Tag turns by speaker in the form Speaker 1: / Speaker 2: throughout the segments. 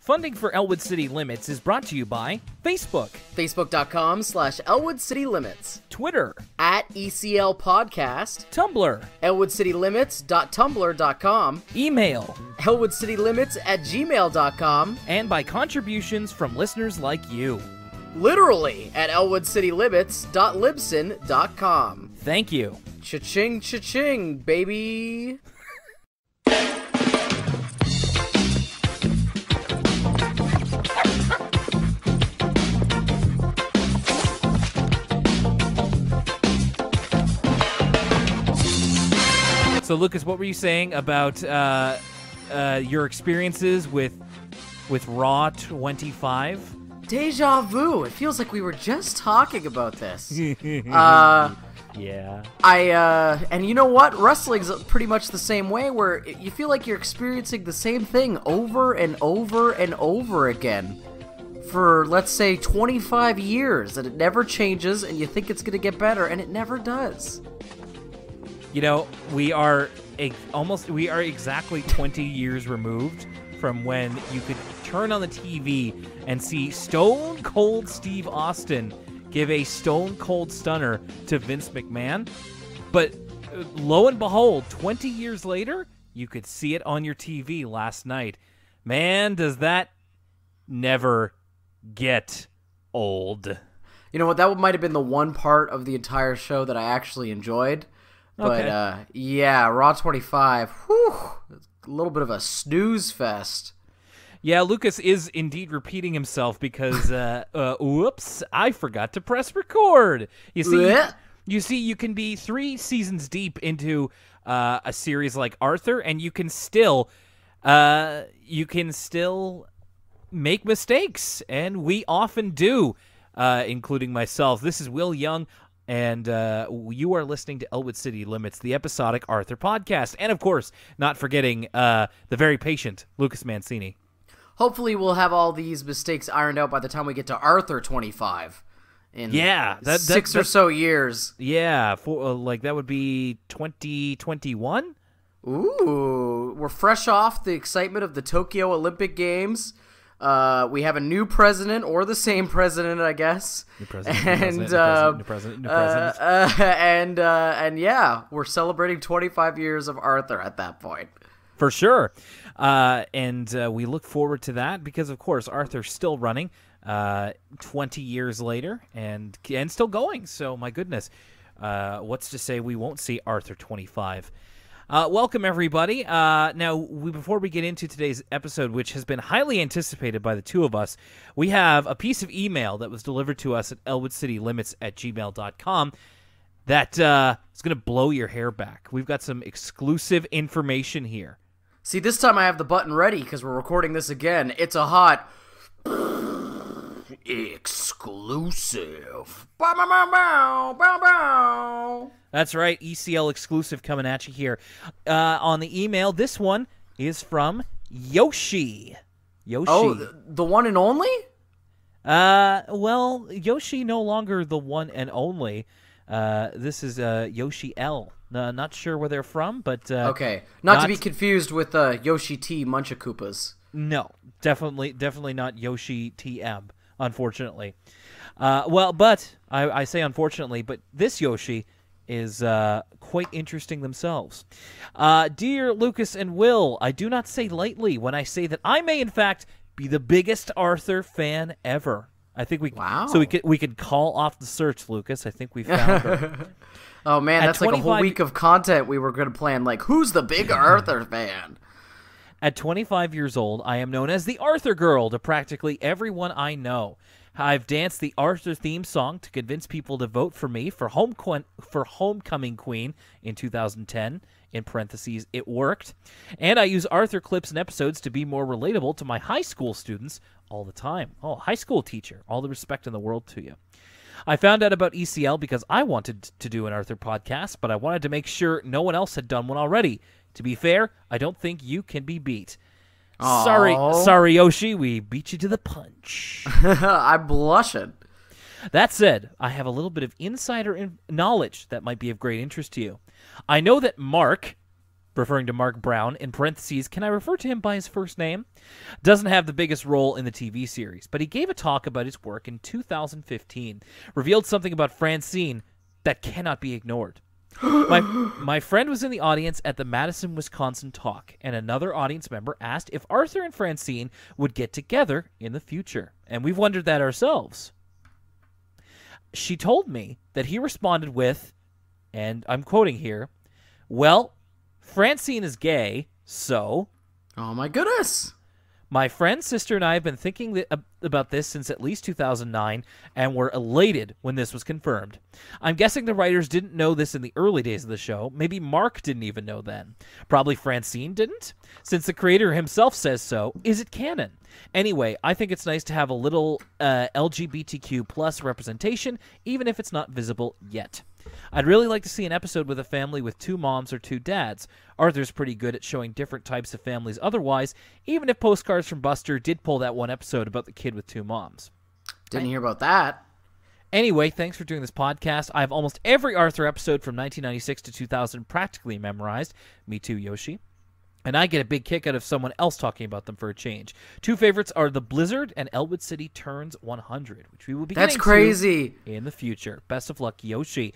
Speaker 1: Funding for Elwood City Limits is brought to you by Facebook,
Speaker 2: Facebook.com/Elwood City Limits,
Speaker 1: Twitter,
Speaker 2: @ECL Podcast,
Speaker 1: Tumblr,
Speaker 2: ElwoodCityLimits.tumblr.com,
Speaker 1: email,
Speaker 2: ElwoodCityLimits@gmail.com,
Speaker 1: and by contributions from listeners like you.
Speaker 2: Literally at ElwoodCityLimits.libsyn.com.
Speaker 1: Thank you.
Speaker 2: Cha-ching, cha-ching, baby.
Speaker 1: So, Lucas, what were you saying about your experiences with Raw 25?
Speaker 2: Deja vu. It feels like we were just talking about this.
Speaker 1: Yeah.
Speaker 2: And you know what? Wrestling's pretty much the same way, where you feel like you're experiencing the same thing over and over and over again for, let's say, 25 years, and it never changes, and you think it's going to get better, and it never does.
Speaker 1: You know, we are exactly 20 years removed from when you could turn on the TV and see Stone Cold Steve Austin give a Stone Cold Stunner to Vince McMahon. But lo and behold, 20 years later, you could see it on your TV last night. Man, does that never get old. You know what?
Speaker 2: That might have been the one part of the entire show that I actually enjoyed. But,
Speaker 1: okay.
Speaker 2: Yeah, Raw 25, whew, a little bit of a snooze fest.
Speaker 1: Yeah, Lucas is indeed repeating himself because, whoops, I forgot to press record. You see, you can be 3 seasons deep into a series like Arthur, and you can still make mistakes, and we often do, including myself. This is Will Young. And you are listening to Elwood City Limits, the episodic Arthur podcast. And, of course, not forgetting the very patient Lucas Mancini.
Speaker 2: Hopefully we'll have all these mistakes ironed out by the time we get to Arthur 25 in 6 or so years.
Speaker 1: Yeah, that would be 2021?
Speaker 2: Ooh, we're fresh off the excitement of the Tokyo Olympic Games. We have a new president, or the same president, I guess. New president. And yeah, we're celebrating 25 years of Arthur at that point.
Speaker 1: For sure. And we look forward to that because, of course, Arthur's still running 20 years later and still going. So, my goodness, what's to say we won't see Arthur 25? Welcome, everybody. Before we get into today's episode, which has been highly anticipated by the two of us, we have a piece of email that was delivered to us at elwoodcitylimits@gmail.com that is going to blow your hair back. We've got some exclusive information here.
Speaker 2: See, this time I have the button ready because we're recording this again. It's a hot exclusive. Bow, bow, bow, bow, bow, bow.
Speaker 1: That's right, ECL exclusive coming at you here. On the email, this one is from Yoshi.
Speaker 2: Oh, the one and only?
Speaker 1: Well, Yoshi no longer the one and only. This is Yoshi L. Not sure where they're from, but...
Speaker 2: okay, not to be confused with Yoshi T. Munchakoopas.
Speaker 1: No, definitely not Yoshi TM, unfortunately. But I say unfortunately, but this Yoshi is quite interesting themselves. Dear Lucas and Will, I do not say lightly when I say that I may, in fact, be the biggest Arthur fan ever. I think we could call off the search, Lucas. I think we found her.
Speaker 2: Oh, man, that's like a whole week of content we were going to plan. Like, who's the big Arthur fan?
Speaker 1: At 25 years old, I am known as the Arthur Girl to practically everyone I know. I've danced the Arthur theme song to convince people to vote for me for Homecoming Queen in 2010. In parentheses, it worked. And I use Arthur clips and episodes to be more relatable to my high school students all the time. Oh, high school teacher. All the respect in the world to you. I found out about ECL because I wanted to do an Arthur podcast, but I wanted to make sure no one else had done one already. To be fair, I don't think you can be beat.
Speaker 2: Aww.
Speaker 1: Sorry, Yoshi, we beat you to the punch.
Speaker 2: I'm blushing.
Speaker 1: That said, I have a little bit of insider knowledge that might be of great interest to you. I know that Mark, referring to Mark Brown, in parentheses, can I refer to him by his first name? Doesn't have the biggest role in the TV series, but he gave a talk about his work in 2015, revealed something about Francine that cannot be ignored. My friend was in the audience at the Madison, Wisconsin talk, and another audience member asked if Arthur and Francine would get together in the future, and we've wondered that ourselves. She told me that he responded with, and I'm quoting here, well, Francine is gay, so...
Speaker 2: Oh my goodness!
Speaker 1: My friend, sister, and I have been thinking about this since at least 2009, and were elated when this was confirmed. I'm guessing the writers didn't know this in the early days of the show. Maybe Mark didn't even know then. Probably Francine didn't, since the creator himself says so. Is it canon? Anyway, I think it's nice to have a little LGBTQ plus representation, even if it's not visible yet. I'd really like to see an episode with a family with 2 moms or 2 dads. Arthur's pretty good at showing different types of families otherwise, even if Postcards from Buster did pull that one episode about the kid with 2 moms.
Speaker 2: Didn't hear about that.
Speaker 1: Anyway, thanks for doing this podcast. I have almost every Arthur episode from 1996 to 2000 practically memorized. Me too, Yoshi. And I get a big kick out of someone else talking about them for a change. 2 favorites are The Blizzard and Elwood City Turns 100, which we will be getting to in the future. Best of luck, Yoshi.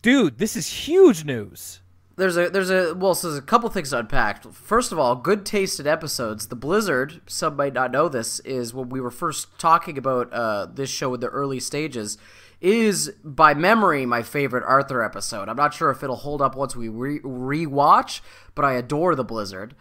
Speaker 1: Dude, this is huge news.
Speaker 2: There's a couple things to unpack. First of all, good tasted episodes. The Blizzard, some might not know this, is when we were first talking about this show in the early stages, is by memory my favorite Arthur episode. I'm not sure if it'll hold up once we re-watch, but I adore The Blizzard.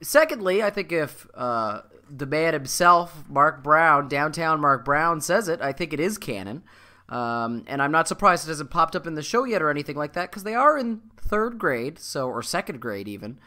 Speaker 2: Secondly, I think if the man himself, Mark Brown, downtown Mark Brown, says it, I think it is canon. And I'm not surprised it hasn't popped up in the show yet or anything like that, because they are in 3rd grade, or 2nd grade even.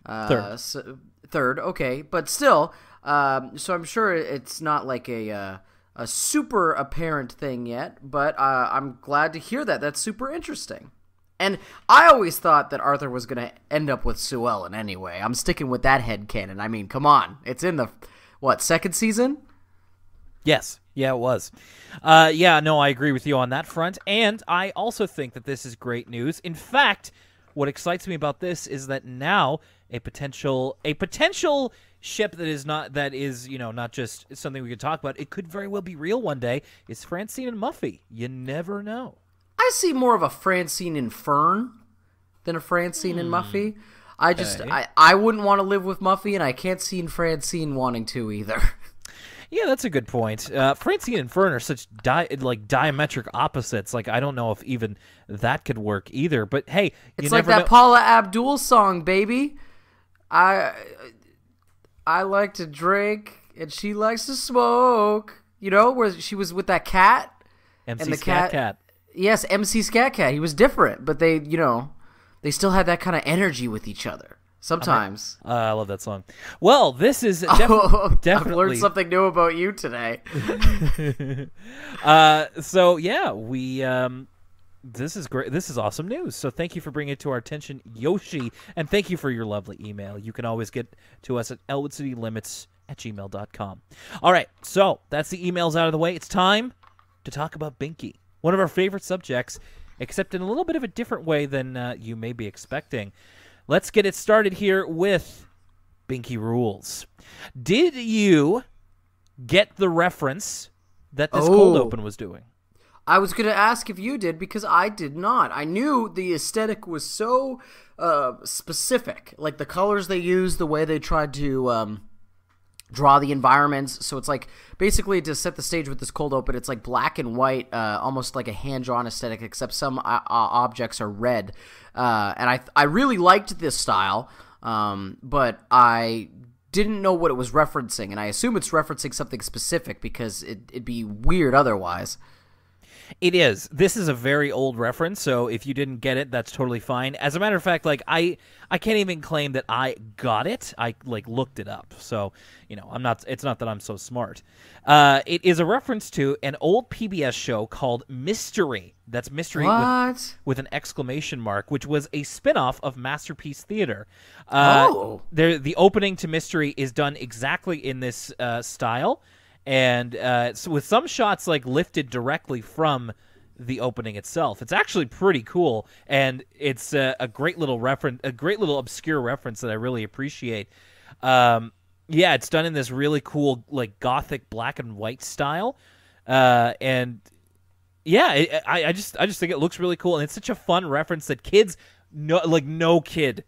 Speaker 2: Third, okay, but still. So I'm sure it's not like a super apparent thing yet, but I'm glad to hear that. That's super interesting. And I always thought that Arthur was going to end up with Sue Ellen anyway. I'm sticking with that headcanon. I mean, come on. It's in the, 2nd season?
Speaker 1: Yes. Yeah, it was. No, I agree with you on that front. And I also think that this is great news. In fact, what excites me about this is that now a potential ship that is not just something we could talk about, it could very well be real one day, is Francine and Muffy. You never know.
Speaker 2: I see more of a Francine and Fern than a Francine and Muffy. I wouldn't want to live with Muffy, and I can't see Francine wanting to either.
Speaker 1: Yeah, that's a good point. Francine and Fern are such diametric opposites. Like, I don't know if even that could work either. But hey,
Speaker 2: it's like that Paula Abdul song, baby. I like to drink and she likes to smoke. You know, where she was with that cat.
Speaker 1: MC
Speaker 2: and the
Speaker 1: Scat Cat.
Speaker 2: Yes, MC Scat Cat. He was different, but they still had that kind of energy with each other. Sometimes. I
Speaker 1: love that song. Well, this is definitely...
Speaker 2: I've learned something new about you today.
Speaker 1: So, yeah, this is great. This is awesome news. So thank you for bringing it to our attention, Yoshi, and thank you for your lovely email. You can always get to us at elwoodcitylimits@gmail.com. All right, so that's the emails out of the way. It's time to talk about Binky, one of our favorite subjects, except in a little bit of a different way than you may be expecting. Let's get it started here with Binky Rules. Did you get the reference that this cold open was doing?
Speaker 2: I was going to ask if you did, because I did not. I knew the aesthetic was so specific, like the colors they used, the way they tried to draw the environments. So it's like, basically, to set the stage with this cold open, it's like black and white, almost like a hand-drawn aesthetic, except some objects are red. And I really liked this style, but I didn't know what it was referencing, and I assume it's referencing something specific, because it'd be weird otherwise.
Speaker 1: It is. This is a very old reference, so if you didn't get it, that's totally fine. As a matter of fact, like I can't even claim that I got it. I looked it up, so I'm not. It's not that I'm so smart. It is a reference to an old PBS show called Mystery. That's Mystery with an exclamation mark, which was a spinoff of Masterpiece Theater. The opening to Mystery is done exactly in this style. And so with some shots like lifted directly from the opening itself. It's actually pretty cool, and it's a great little reference, a great little obscure reference that I really appreciate. Yeah, it's done in this really cool, like, gothic black and white style, and yeah, I just think it looks really cool, and it's such a fun reference that kids, no kid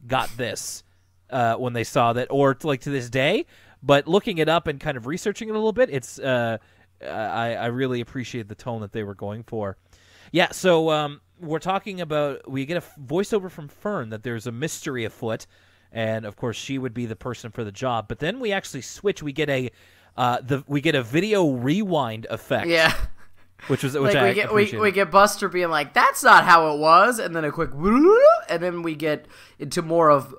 Speaker 1: got this when they saw that, or like to this day. But looking it up and kind of researching it a little bit, it's I really appreciate the tone that they were going for. Yeah, so we're talking about, we get a voiceover from Fern that there's a mystery afoot, and of course she would be the person for the job. But then we actually switch. We get a video rewind effect.
Speaker 2: Yeah.
Speaker 1: Which
Speaker 2: like we get Buster being like, "That's not how it was," and then a quick, and then we get into more of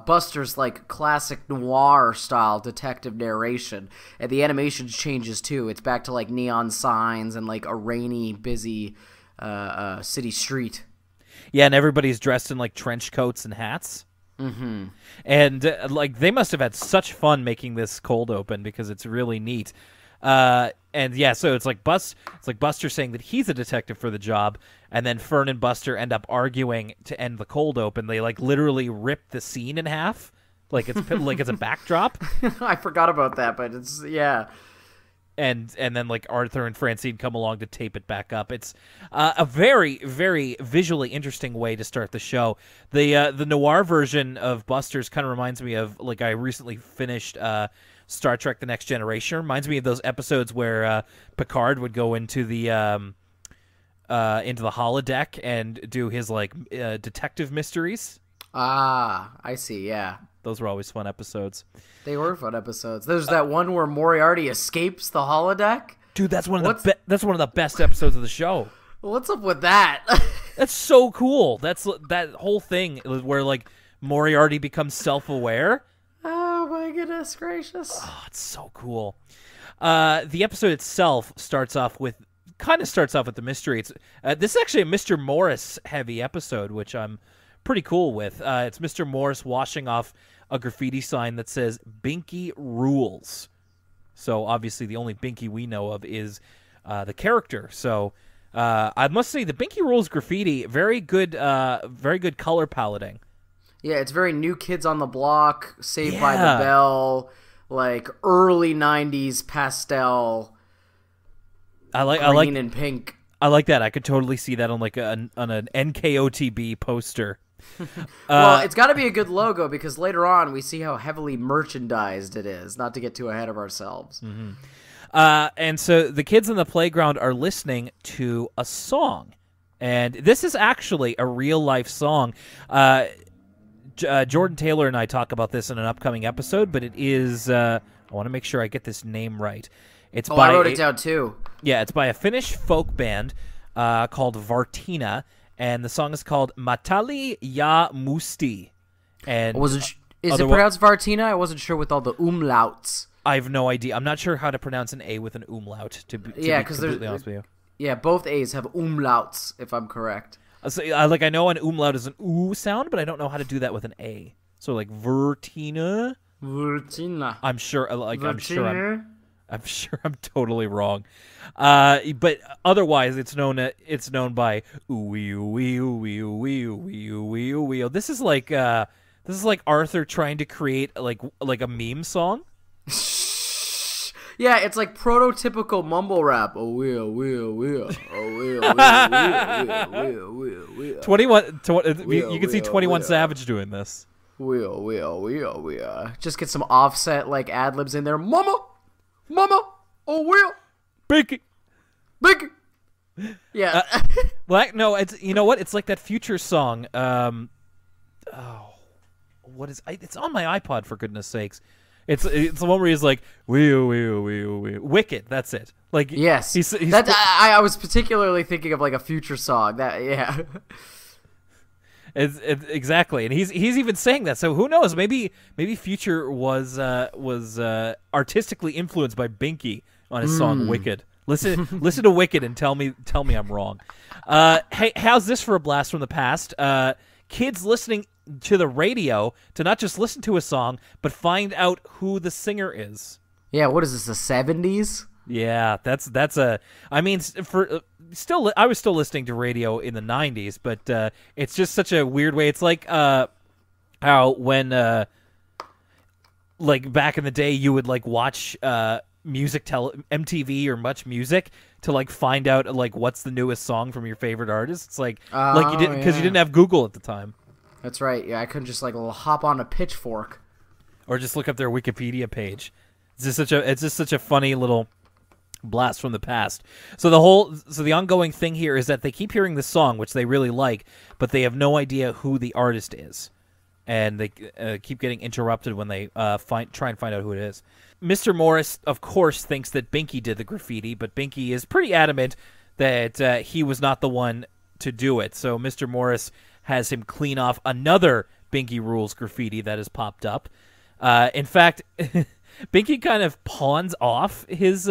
Speaker 2: Buster's like classic noir style detective narration, and the animation changes too. It's back to like neon signs and like a rainy, busy city street.
Speaker 1: Yeah, and everybody's dressed in like trench coats and hats.
Speaker 2: Mm-hmm.
Speaker 1: And like they must have had such fun making this cold open because it's really neat. And yeah, so it's like Buster saying that he's a detective for the job, and then Fern and Buster end up arguing to end the cold open. They like literally rip the scene in half, like it's like it's a backdrop.
Speaker 2: I forgot about that, but it's
Speaker 1: And then like Arthur and Francine come along to tape it back up. It's a very, very visually interesting way to start the show. The noir version of Buster's kind of reminds me of, like, I recently finished Star Trek: The Next Generation. Reminds me of those episodes where Picard would go into the holodeck and do his like detective mysteries.
Speaker 2: Ah, I see. Yeah,
Speaker 1: those were always fun episodes.
Speaker 2: They were fun episodes. There's that one where Moriarty escapes the holodeck.
Speaker 1: Dude, that's one of the best episodes of the show.
Speaker 2: What's up with that?
Speaker 1: That's so cool. That's that whole thing where like Moriarty becomes self-aware.
Speaker 2: Oh my goodness gracious!
Speaker 1: Oh, it's so cool. The episode itself starts off with the mystery. It's this is actually a Mr. Morris heavy episode, which I'm pretty cool with. It's Mr. Morris washing off a graffiti sign that says "Binky rules." So obviously the only Binky we know of is the character. So I must say the Binky rules graffiti, very good color paleting.
Speaker 2: Yeah, it's very New Kids on the Block, Saved by the Bell, like early 90s pastel. Green and pink.
Speaker 1: I like that. I could totally see that on like on an NKOTB poster.
Speaker 2: Well, it's got to be a good logo because later on we see how heavily merchandised it is, not to get too ahead of ourselves.
Speaker 1: Mm-hmm. And so the kids in the playground are listening to a song. And this is actually a real-life song. Jordan Taylor and I talk about this in an upcoming episode, but it is... I want to make sure I get this name right.
Speaker 2: I wrote it down too.
Speaker 1: Yeah, it's by a Finnish folk band called Vartina, and the song is called Matali ja Musti. And
Speaker 2: is it pronounced Vartina? I wasn't sure with all the umlauts.
Speaker 1: I have no idea. I'm not sure how to pronounce an A with an umlaut, to be completely honest with you.
Speaker 2: Yeah, both A's have umlauts, if I'm correct.
Speaker 1: So, I know an umlaut is an oo sound, but I don't know how to do that with an A. So like Vertina. I'm sure. I'm sure I'm totally wrong. But otherwise, it's known by ooey ooey ooey ooey ooey ooey ooey. This is like Arthur trying to create like a meme song.
Speaker 2: Yeah, it's like prototypical mumble rap. Oh wheel, wheel, wheel. Oh wheel, wheel, wheel, wheel.
Speaker 1: 21. You can see 21 Savage doing this.
Speaker 2: Wheel, wheel, wheel, wheel. Just get some offset like ad libs in there. Mama, oh wheel,
Speaker 1: Binky.
Speaker 2: Yeah.
Speaker 1: No, it's, you know what? It's like that Future song. What is? It's on my iPod, for goodness sakes. It's the one where he's like wheel wheel wheel wheel. Wicked. That's it. Like
Speaker 2: yes. I was particularly thinking of like a Future song.
Speaker 1: It's exactly, and he's even saying that. So who knows? Maybe Future was artistically influenced by Binky on his song "Wicked." Listen to "Wicked" and tell me I'm wrong. Hey, how's this for a blast from the past? Kids listening to the radio to not just listen to a song, but find out who the singer is.
Speaker 2: Yeah, what is this? The 70s?
Speaker 1: Yeah, that's a. I mean, still, I was still listening to radio in the '90s, but it's just such a weird way. It's like how when like back in the day, you would like watch MTV or Much Music to like find out like what's the newest song from your favorite artist. It's like you didn't because you didn't have Google at the time.
Speaker 2: That's right. Yeah, I couldn't just like hop on a Pitchfork
Speaker 1: or just look up their Wikipedia page. It's just such a funny little blast from the past. So the ongoing thing here is that they keep hearing this song, which they really like, but they have no idea who the artist is, and they keep getting interrupted when they try and find out who it is. Mr. Morris, of course, thinks that Binky did the graffiti, but Binky is pretty adamant that he was not the one to do it. So Mr. Morris has him clean off another Binky Rules graffiti that has popped up. In fact, Binky kind of pawns off his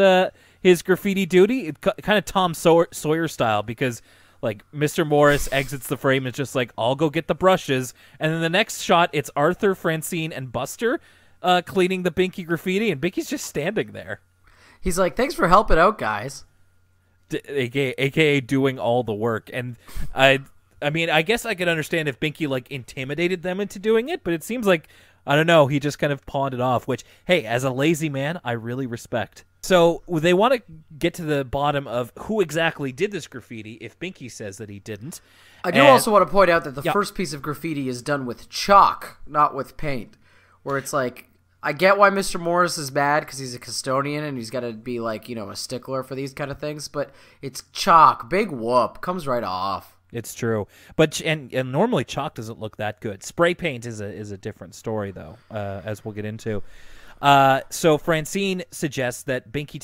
Speaker 1: graffiti duty, kind of Tom Sawyer style, because like Mr. Morris exits the frame and it's just like, I'll go get the brushes, and then the next shot it's Arthur, Francine, and Buster cleaning the Binky graffiti, and Binky's just standing there.
Speaker 2: He's like, thanks for helping out, guys.
Speaker 1: AKA doing all the work. And I mean, I guess I could understand if Binky like intimidated them into doing it, but it seems like, I don't know, he just kind of pawned it off, which, hey, as a lazy man, I really respect. So they want to get to the bottom of who exactly did this graffiti if Binky says that he didn't.
Speaker 2: I do also want to point out that the first piece of graffiti is done with chalk, not with paint, where it's like, I get why Mr. Morris is mad because he's a custodian and he's got to be like, you know, a stickler for these kind of things, but it's chalk. Big whoop. Comes right off.
Speaker 1: It's true, but and normally chalk doesn't look that good. Spray paint is a different story, though, as we'll get into. So Francine suggests that Binky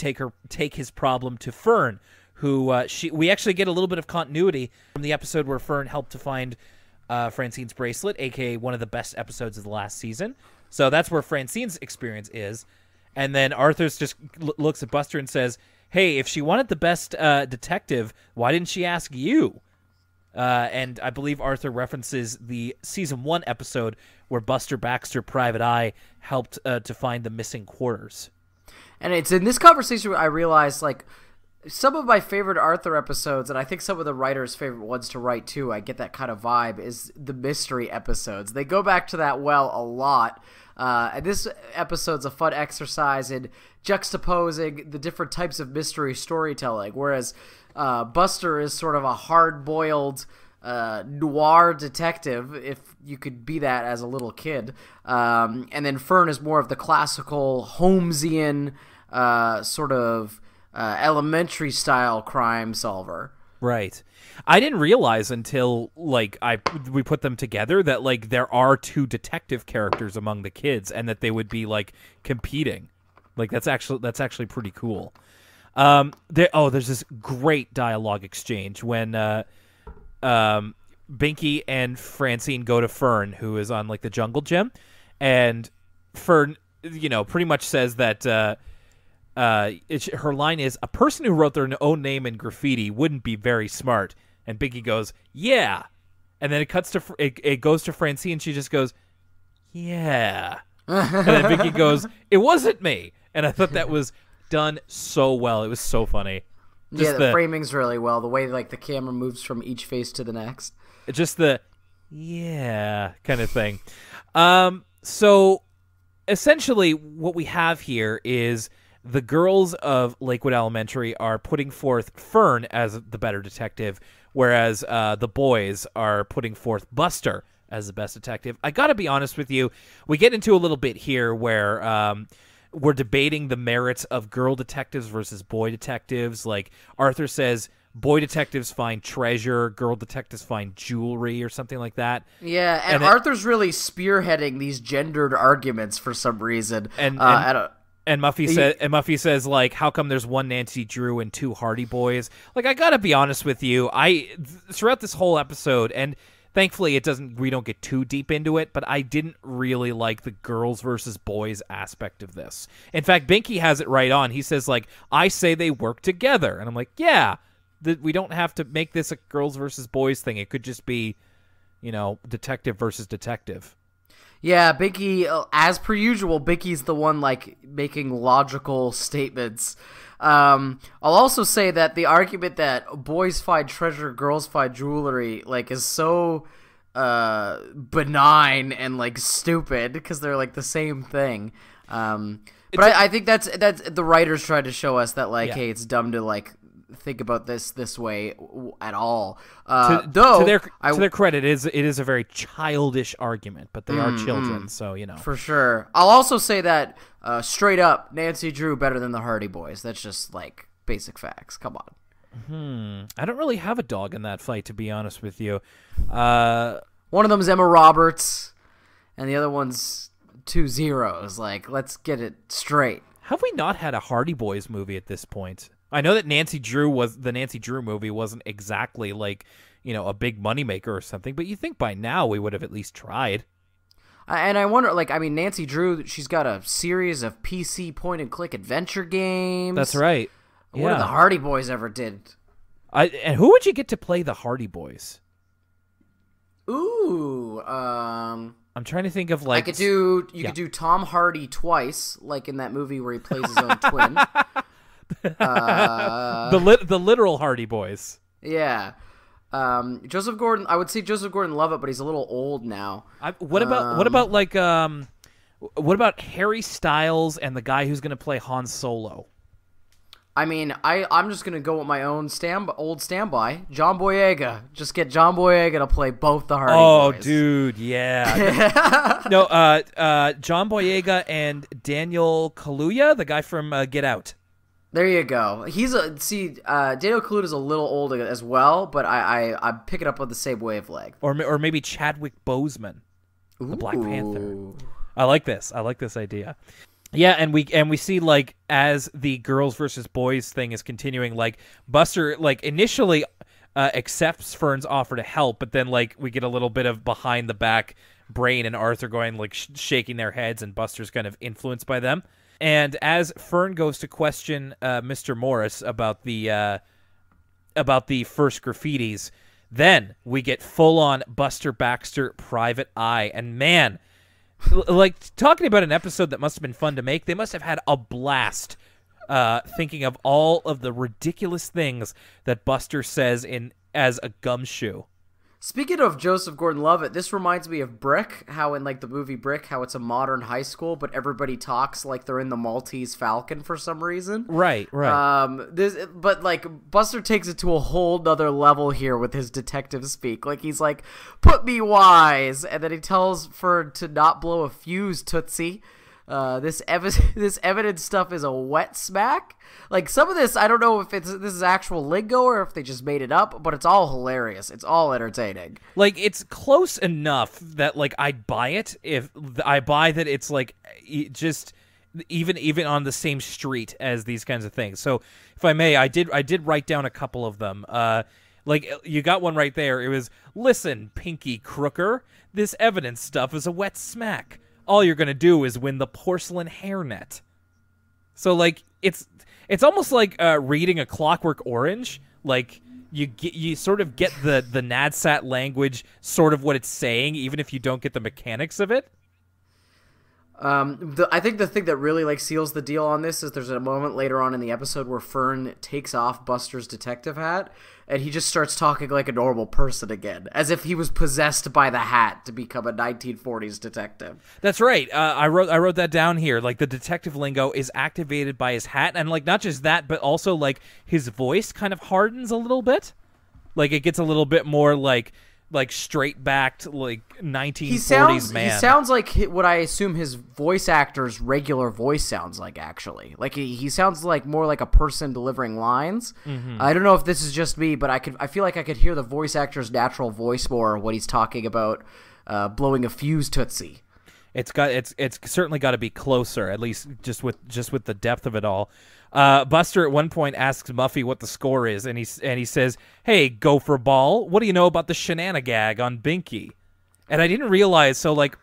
Speaker 1: take his problem to Fern, who we actually get a little bit of continuity from the episode where Fern helped to find Francine's bracelet, aka one of the best episodes of the last season. So that's where Francine's experience is, and then Arthur's just looks at Buster and says, "Hey, if she wanted the best detective, why didn't she ask you?" And I believe Arthur references the season 1 episode where Buster Baxter, Private Eye, helped to find the missing quarters.
Speaker 2: And it's in this conversation where I realized, like, some of my favorite Arthur episodes, and I think some of the writers' favorite ones to write too, I get that kind of vibe, is the mystery episodes. They go back to that well a lot. And this episode's a fun exercise in juxtaposing the different types of mystery storytelling, whereas Buster is sort of a hard-boiled noir detective, if you could be that as a little kid. And then Fern is more of the classical Holmesian sort of elementary-style crime solver.
Speaker 1: Right. I didn't realize until like we put them together that like there are 2 detective characters among the kids, and that they would be like competing. Like that's actually pretty cool. There's this great dialogue exchange when Binky and Francine go to Fern, who is on like the jungle gym, and Fern, you know, pretty much says that her line is, "A person who wrote their own name in graffiti wouldn't be very smart." And Binky goes, "Yeah," and then it goes to Francine. She just goes, "Yeah," and then Binky goes, "It wasn't me." And I thought that was done so well. It was so funny.
Speaker 2: Just the framing's really well. The way like the camera moves from each face to the next.
Speaker 1: Just the yeah kind of thing. So essentially what we have here is the girls of Lakewood Elementary are putting forth Fern as the better detective, whereas the boys are putting forth Buster as the best detective. I gotta be honest with you, we get into a little bit here where we're debating the merits of girl detectives versus boy detectives. Like Arthur says, boy detectives find treasure, girl detectives find jewelry, or something like that.
Speaker 2: Yeah, and Arthur's really spearheading these gendered arguments for some reason.
Speaker 1: And Muffy says, like, how come there's one Nancy Drew and 2 Hardy Boys? Like, I gotta be honest with you, throughout this whole episode, and thankfully we don't get too deep into it, but I didn't really like the girls versus boys aspect of this. In fact, Binky has it right on. He says, like, I say they work together. And I'm like, yeah, we don't have to make this a girls versus boys thing. It could just be, you know, detective versus detective.
Speaker 2: Yeah, Binky, as per usual, Binky's the one, like, making logical statements. I'll also say that the argument that boys find treasure, girls find jewelry, like, is so benign and, like, stupid, because they're, like, the same thing. But I think that's the writers tried to show us that, like, hey, it's dumb to, like, think about this way at all.
Speaker 1: To their credit, it is a very childish argument, but they are children, so you know.
Speaker 2: For sure. I'll also say that straight up, Nancy Drew better than the Hardy Boys. That's just like basic facts. Come on.
Speaker 1: I don't really have a dog in that fight, to be honest with you.
Speaker 2: One of them's Emma Roberts, and the other one's 2 zeros. Like, let's get it straight.
Speaker 1: Have we not had a Hardy Boys movie at this point? I know that the Nancy Drew movie wasn't exactly like, you know, a big moneymaker or something, but you think by now we would have at least tried.
Speaker 2: And I wonder, like, I mean, Nancy Drew, she's got a series of PC point-and-click adventure games.
Speaker 1: That's right.
Speaker 2: What did the Hardy Boys ever did?
Speaker 1: And who would you get to play the Hardy Boys?
Speaker 2: Ooh,
Speaker 1: I'm trying to think of, like...
Speaker 2: You could do Tom Hardy twice, like in that movie where he plays his own twin.
Speaker 1: The literal Hardy Boys.
Speaker 2: Yeah. Joseph Gordon, I would say Joseph Gordon-Levitt, but he's a little old now.
Speaker 1: What about Harry Styles and the guy who's going to play Han Solo?
Speaker 2: I mean, I'm just going to go with my own old standby, John Boyega. Just get John Boyega to play both the Hardy Boys.
Speaker 1: Oh, dude, yeah. No, John Boyega and Daniel Kaluuya, the guy from Get Out.
Speaker 2: There you go. Daniel Kaluuya is a little old as well, but I'm picking up on the same wavelength.
Speaker 1: Or maybe Chadwick Boseman, the Black Panther. I like this idea. Yeah, and we see, like, as the girls versus boys thing is continuing, like, Buster, like, initially accepts Fern's offer to help, but then, like, we get a little bit of behind the back Brain and Arthur going, like, shaking their heads, and Buster's kind of influenced by them. And as Fern goes to question Mr. Morris about the first graffitis, then we get full-on Buster Baxter Private Eye. And man, like, talking about an episode that must have been fun to make, they must have had a blast thinking of all of the ridiculous things that Buster says as a gumshoe.
Speaker 2: Speaking of Joseph Gordon-Levitt, this reminds me of Brick, how in, like, the movie Brick, how it's a modern high school, but everybody talks like they're in the Maltese Falcon for some reason.
Speaker 1: Right.
Speaker 2: But, like, Buster takes it to a whole nother level here with his detective speak. Like, he's like, put me wise, and then he tells Fern to not blow a fuse, Tootsie. This evidence stuff is a wet smack. Like, some of this, I don't know if this is actual lingo or if they just made it up, but it's all hilarious. It's all entertaining.
Speaker 1: Like, it's close enough that, like, I'd buy it if I buy that it's, like, just even on the same street as these kinds of things. So, if I may, I did write down a couple of them. Like, you got one right there. It was, listen, Pinky Crooker, this evidence stuff is a wet smack. All you're going to do is win the porcelain hairnet. So, like, it's almost like reading a Clockwork Orange. Like, you sort of get the NADSAT language, sort of what it's saying, even if you don't get the mechanics of it.
Speaker 2: I think the thing that really, like, seals the deal on this is there's a moment later on in the episode where Fern takes off Buster's detective hat and he just starts talking like a normal person again, as if he was possessed by the hat to become a 1940s detective.
Speaker 1: That's right. I wrote that down here. Like, the detective lingo is activated by his hat, and, like, not just that, but also, like, his voice kind of hardens a little bit. Like, it gets a little bit more like straight backed, like, 1940s man.
Speaker 2: He sounds like what I assume his voice actor's regular voice sounds like, actually. Like, he sounds like more like a person delivering lines. Mm-hmm. I don't know if this is just me, but I feel like I could hear the voice actor's natural voice more when he's talking about blowing a fuse Tootsie.
Speaker 1: It's certainly got to be closer, at least just with the depth of it all. Buster at one point asks Muffy what the score is, and he says, "Hey, Gopher Ball, what do you know about the shenanigag on Binky?" And I didn't realize. So, like,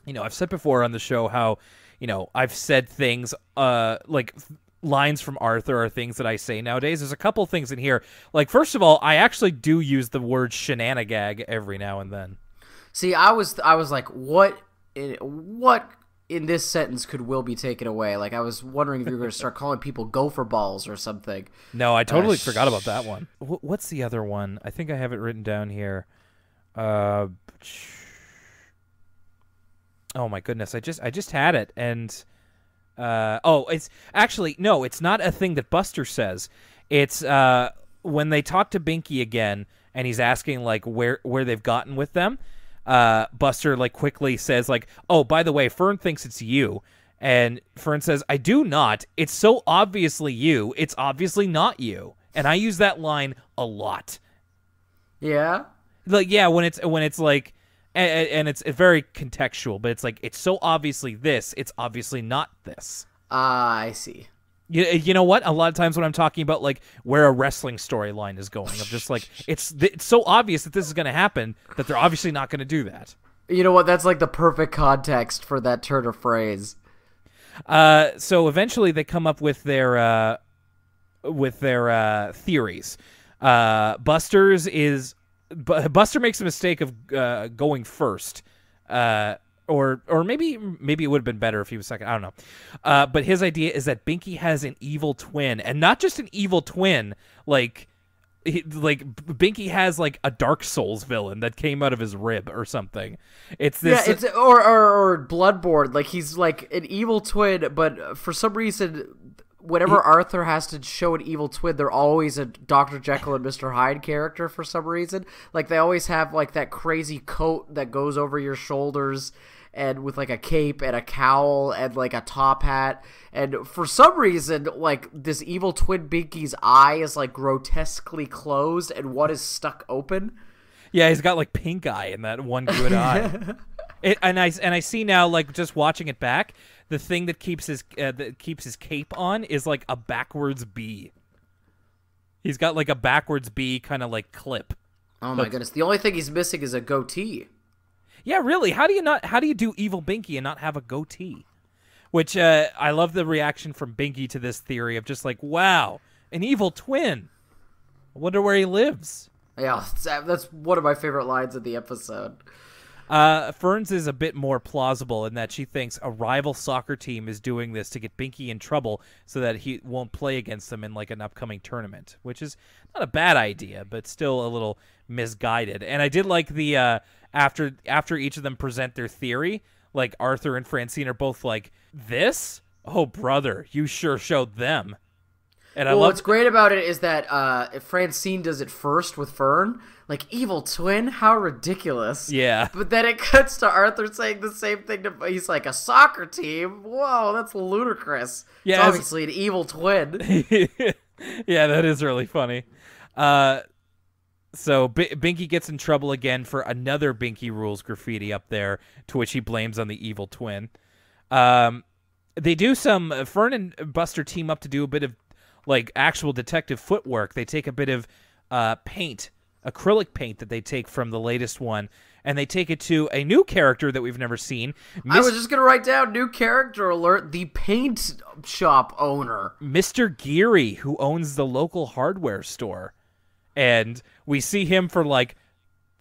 Speaker 1: you know, I've said before on the show how, you know, I've said things like lines from Arthur are things that I say nowadays. There's a couple things in here. Like, first of all, I actually do use the word shenanigag every now and then.
Speaker 2: See, I was like, what what in this sentence could will be taken away? Like, I was wondering if you were going to start calling people gopher balls or something.
Speaker 1: No, I totally forgot about that one. What's the other one? I think I have it written down here. Oh my goodness, I just had it, and it's actually no, it's not a thing that Buster says. It's when they talk to Binky again, and he's asking like where they've gotten with them. Buster like quickly says like, "Oh, by the way, Fern thinks it's you," and Fern says, "I do not. It's so obviously you. It's obviously not you." And I use that line a lot.
Speaker 2: Yeah.
Speaker 1: Like when it's like, and it's very contextual, but it's like it's so obviously this. It's obviously not this.
Speaker 2: I see.
Speaker 1: You know what? A lot of times when I'm talking about like where a wrestling storyline is going, I'm just like, it's so obvious that this is going to happen that they're obviously not going to do that.
Speaker 2: You know what? That's like the perfect context for that turn of phrase.
Speaker 1: So eventually they come up with their theories. Buster makes a mistake of going first. Or maybe it would have been better if he was second. I don't know. But his idea is that Binky has an evil twin, and not just an evil twin. Like Binky has like a Dark Souls villain that came out of his rib or something. It's this.
Speaker 2: Yeah, it's or Bloodborne. Like he's like an evil twin, but for some reason, whenever Arthur has to show an evil twin, they're always a Dr. Jekyll and Mr. Hyde character for some reason. Like they always have like that crazy coat that goes over your shoulders, and with like a cape and a cowl and like a top hat. And for some reason, like this evil twin Binky's eye is like grotesquely closed and one is stuck open.
Speaker 1: Yeah, he's got like pink eye in that one good eye. And I see now, like just watching it back, the thing that keeps his cape on is like a backwards B. He's got like a backwards B kind of like clip.
Speaker 2: Oh my goodness! The only thing he's missing is a goatee.
Speaker 1: Yeah, really. How do you do evil Binky and not have a goatee? Which I love the reaction from Binky to this theory of just like, wow, an evil twin. I wonder where he lives.
Speaker 2: Yeah, that's one of my favorite lines of the episode.
Speaker 1: Fern's is a bit more plausible in that she thinks a rival soccer team is doing this to get Binky in trouble so that he won't play against them in like an upcoming tournament, which is not a bad idea, but still a little misguided. And I did like the after each of them present their theory, like Arthur and Francine are both like, "This? Oh, brother, you sure showed them." And
Speaker 2: what's great about it is that if Francine does it first with Fern, like, evil twin? How ridiculous.
Speaker 1: Yeah.
Speaker 2: But then it cuts to Arthur saying the same thing. He's like, a soccer team? Whoa, that's ludicrous. Yeah, it's obviously an evil twin.
Speaker 1: Yeah, that is really funny. So Binky gets in trouble again for another Binky Rules graffiti up there, to which he blames on the evil twin. They do some... Fern and Buster team up to do a bit of like actual detective footwork. They take a bit of paint, acrylic paint that they take from the latest one, and they take it to a new character that we've never seen.
Speaker 2: I was just going to write down new character alert, the paint shop owner.
Speaker 1: Mr. Geary, who owns the local hardware store. And we see him for like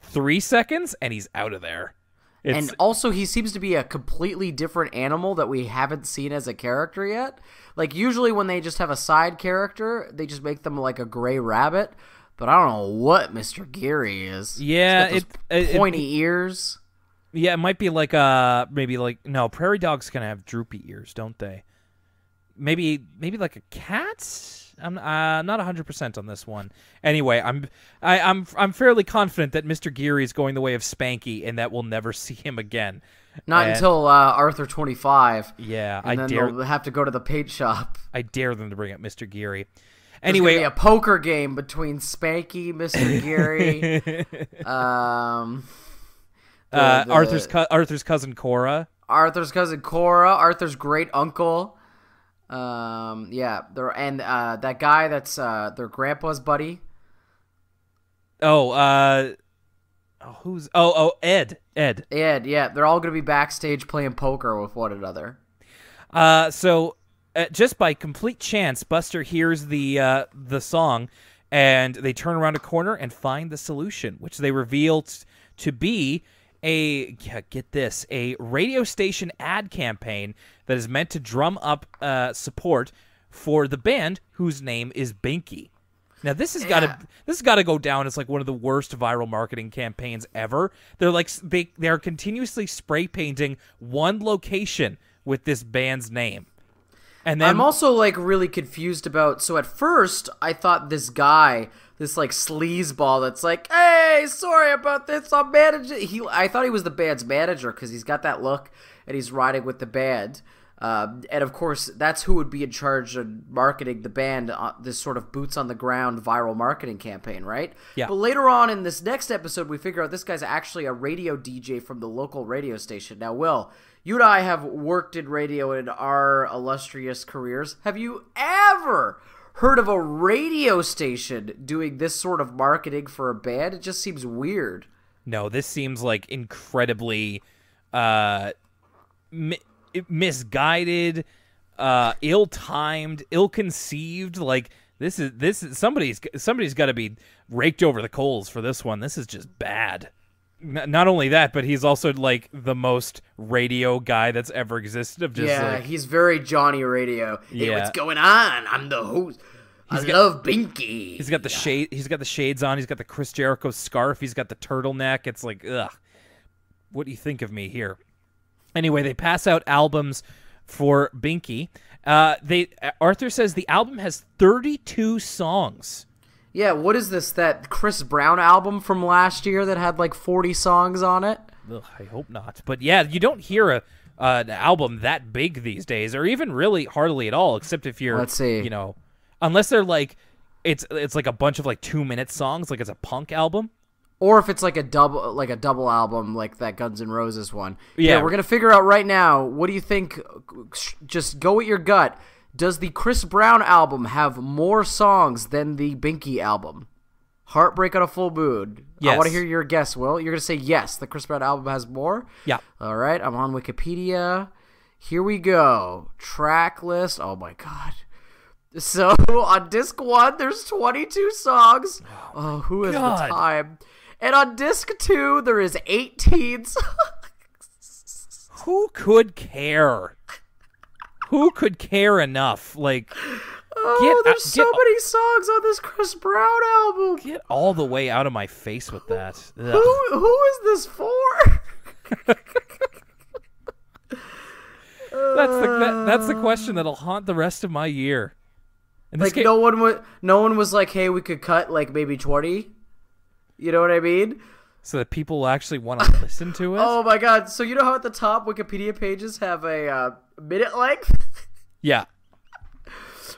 Speaker 1: 3 seconds, and he's out of there.
Speaker 2: And also, he seems to be a completely different animal that we haven't seen as a character yet. Like, usually when they just have a side character, they just make them like a gray rabbit. But I don't know what Mr. Geary is.
Speaker 1: Yeah,
Speaker 2: He's got those pointy ears.
Speaker 1: Yeah, it might be like no, prairie dogs can have droopy ears, don't they? Maybe like a cat? I'm not 100% on this one. Anyway, I'm fairly confident that Mr. Geary is going the way of Spanky, and that we'll never see him again.
Speaker 2: Not until Arthur 25.
Speaker 1: Yeah,
Speaker 2: and then they'll have to go to the paint shop.
Speaker 1: I dare them to bring up Mr. Geary.
Speaker 2: Anyway, there's gonna be a poker game between Spanky, Mr. Geary,
Speaker 1: Arthur's cousin Cora,
Speaker 2: Arthur's great uncle. That guy that's their grandpa's buddy.
Speaker 1: Ed.
Speaker 2: Ed, yeah, they're all gonna be backstage playing poker with one another.
Speaker 1: So just by complete chance, Buster hears the song, and they turn around a corner and find the solution, which they reveal to be get this, a radio station ad campaign that is meant to drum up support for the band whose name is Binky. Now this has got to go down as like one of the worst viral marketing campaigns ever. They're like they're continuously spray painting one location with this band's name. And then
Speaker 2: I'm also like really confused about. So at first I thought this guy, this like sleazeball that's like, hey, sorry about this, I'm managing. I thought he was the band's manager because he's got that look and he's riding with the band. And of course, that's who would be in charge of marketing the band, this sort of boots on the ground viral marketing campaign, right?
Speaker 1: Yeah.
Speaker 2: But later on in this next episode, we figure out this guy's actually a radio DJ from the local radio station. Now, Will, you and I have worked in radio in our illustrious careers. Have you ever heard of a radio station doing this sort of marketing for a band? It just seems weird.
Speaker 1: No, this seems like incredibly misguided, ill-timed, ill-conceived. Like this is somebody's got to be raked over the coals for this one. This is just bad. Not only that, but he's also like the most radio guy that's ever existed. Of just
Speaker 2: he's very Johnny Radio. Hey, what's going on? I'm the host. I love Binky.
Speaker 1: He's got the shade. He's got the shades on. He's got the Chris Jericho scarf. He's got the turtleneck. It's like, ugh. What do you think of me here? Anyway, they pass out albums for Binky. Arthur says the album has 32 songs.
Speaker 2: Yeah, what is this? That Chris Brown album from last year that had like 40 songs on it?
Speaker 1: Ugh, I hope not. But yeah, you don't hear an album that big these days, or even really hardly at all, except if you're,
Speaker 2: let's see,
Speaker 1: unless they're like, it's like a bunch of like 2-minute songs, like it's a punk album.
Speaker 2: Or if it's like a double album, like that Guns N' Roses one.
Speaker 1: Yeah,
Speaker 2: we're gonna figure out right now. What do you think? Just go with your gut. Does the Chris Brown album have more songs than the Binky album? Heartbreak on a Full Moon.
Speaker 1: Yes.
Speaker 2: I want to hear your guess, Will. You're gonna say yes. The Chris Brown album has more.
Speaker 1: Yeah.
Speaker 2: All right. I'm on Wikipedia. Here we go. Track list. Oh my god. So on disc 1, there's 22 songs. Oh, who has the time? And on disc 2, there is 18 songs.
Speaker 1: Who could care? Who could care enough? Like,
Speaker 2: there's so many songs on this Chris Brown album.
Speaker 1: Get all the way out of my face with that.
Speaker 2: Who is this for?
Speaker 1: That's the question that'll haunt the rest of my year.
Speaker 2: Like no one was like, hey, we could cut like maybe 20. You know what I mean?
Speaker 1: So that people will actually want to listen to it?
Speaker 2: Oh my god. So you know how at the top Wikipedia pages have a minute length?
Speaker 1: Yeah.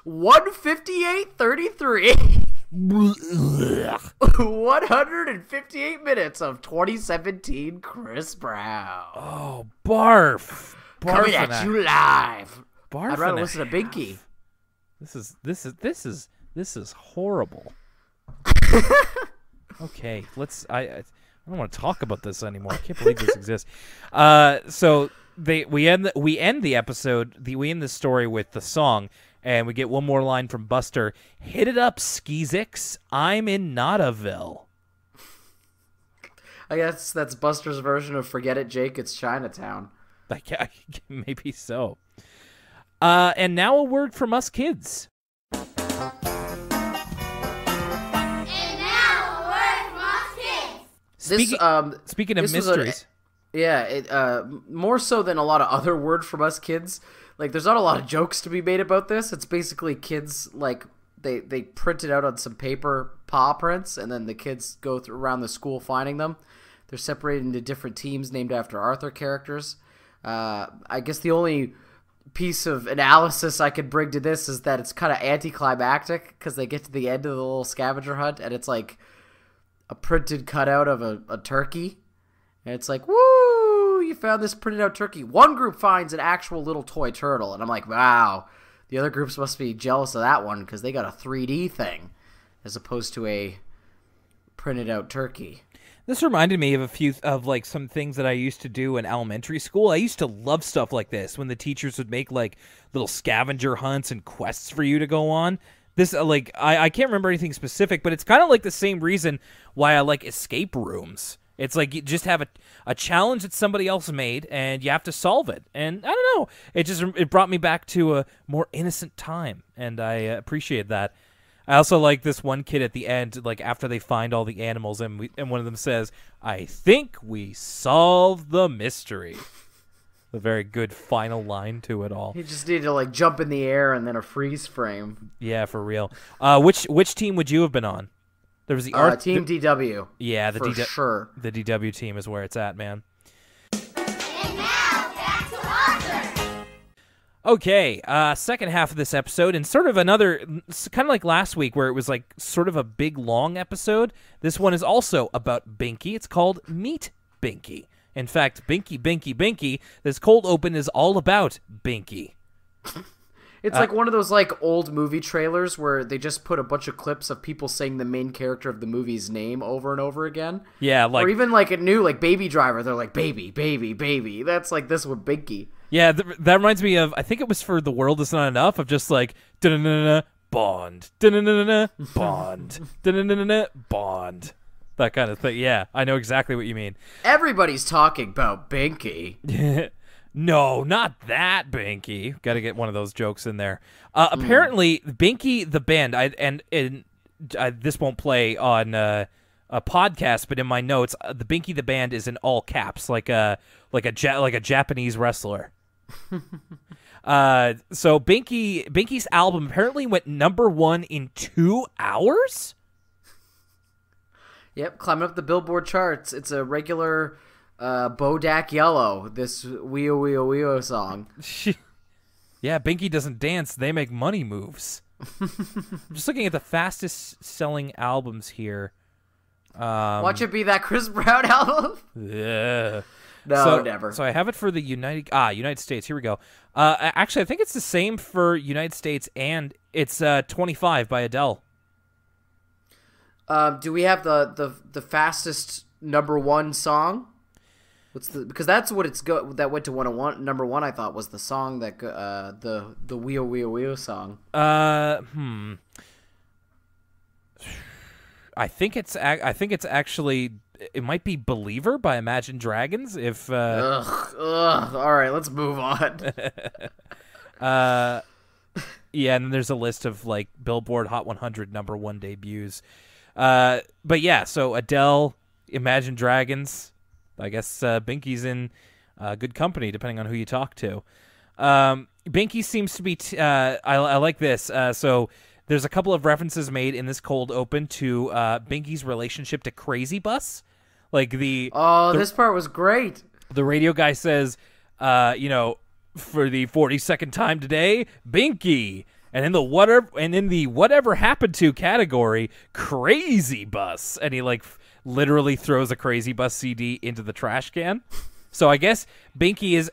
Speaker 2: 158:33. 158 minutes of 2017 Chris Brown.
Speaker 1: Oh, barf.
Speaker 2: Coming at you live.
Speaker 1: Barf.
Speaker 2: I'd rather listen to Binky.
Speaker 1: This is horrible. Okay, I don't want to talk about this anymore. I can't believe this exists. So we end the episode. We end the story with the song, and we get one more line from Buster. Hit it up, Skeezix. I'm in Nottaville.
Speaker 2: I guess that's Buster's version of "Forget It, Jake. It's Chinatown."
Speaker 1: Maybe so. And now a word from us kids. Speaking of mysteries,
Speaker 2: more so than a lot of other word from us kids. Like, there's not a lot of jokes to be made about this. It's basically kids like they print it out on some paper paw prints, and then the kids go around the school finding them. They're separated into different teams named after Arthur characters. I guess the only piece of analysis I could bring to this is that it's kind of anticlimactic because they get to the end of the little scavenger hunt, and it's like a printed cutout of a turkey, and it's like, woo, you found this printed out turkey. One group finds an actual little toy turtle, and I'm like, wow, the other groups must be jealous of that one because they got a 3D thing as opposed to a printed out turkey.
Speaker 1: This reminded me of like some things that I used to do in elementary school. I used to love stuff like this when the teachers would make like little scavenger hunts and quests for you to go on. This, like, I can't remember anything specific, but it's kind of like the same reason why I like escape rooms It's like you just have a challenge that somebody else made, and you have to solve it. And I don't know, it brought me back to a more innocent time, and I appreciate that. I also like this one kid at the end, like after they find all the animals, and one of them says, "I think we solved the mystery." A very good final line to it all.
Speaker 2: He just needed to like jump in the air and then a freeze frame.
Speaker 1: Yeah, for real. Which team would you have been on? There was the
Speaker 2: Team DW.
Speaker 1: Yeah,
Speaker 2: for sure.
Speaker 1: The DW team is where it's at, man.
Speaker 3: And now, back to Arthur.
Speaker 1: Okay, second half of this episode, and sort of another, kind of like last week where it was like sort of a big, long episode. This one is also about Binky. It's called Meet Binky. In fact, Binky, Binky, Binky, this cold open is all about Binky.
Speaker 2: It's like one of those like old movie trailers where they just put a bunch of clips of people saying the main character of the movie's name over and over again.
Speaker 1: Yeah, like,
Speaker 2: or even like a new like Baby Driver, they're like baby, baby, baby. That's like this with Binky.
Speaker 1: Yeah, that reminds me of, I think it was for The World Is Not Enough, of just like da-na-na-na, Bond, da-na-na-na, Bond, da-na-na-na, Bond. That kind of thing. Yeah, I know exactly what you mean.
Speaker 2: Everybody's talking about Binky.
Speaker 1: No, not that Binky. Got to get one of those jokes in there. Apparently, Binky the band, this won't play on a podcast, but in my notes, the Binky the band is in all caps, like a Japanese wrestler. So Binky's album apparently went #1 in 2 hours.
Speaker 2: Yep, climbing up the Billboard charts. It's a regular Bodak Yellow, this Weo Weo Weo song.
Speaker 1: Yeah, Binky doesn't dance, they make money moves. I'm just looking at the fastest selling albums here.
Speaker 2: Watch it be that Chris Brown album?
Speaker 1: Yeah.
Speaker 2: No, never.
Speaker 1: So I have it for the United States. Here we go. Actually, I think it's the same for United States, and it's 25 by Adele.
Speaker 2: Do we have the fastest #1 song? Because that's what that went to #1. I thought was the song that the Weo Weo Weo song.
Speaker 1: I think it's actually, it might be Believer by Imagine Dragons. If
Speaker 2: ugh. All right, let's move on.
Speaker 1: Yeah, and then there's a list of like Billboard Hot 100 #1 debuts. But yeah, so Adele, Imagine Dragons. I guess Binky's in good company, depending on who you talk to. Binky seems to be... I like this. So there's a couple of references made in this cold open to Binky's relationship to Crazy Bus. Like
Speaker 2: this part was great.
Speaker 1: The radio guy says, for the 42nd time today, Binky. And in the whatever happened to category, Crazy Bus. And he like literally throws a Crazy Bus CD into the trash can. So I guess Binky is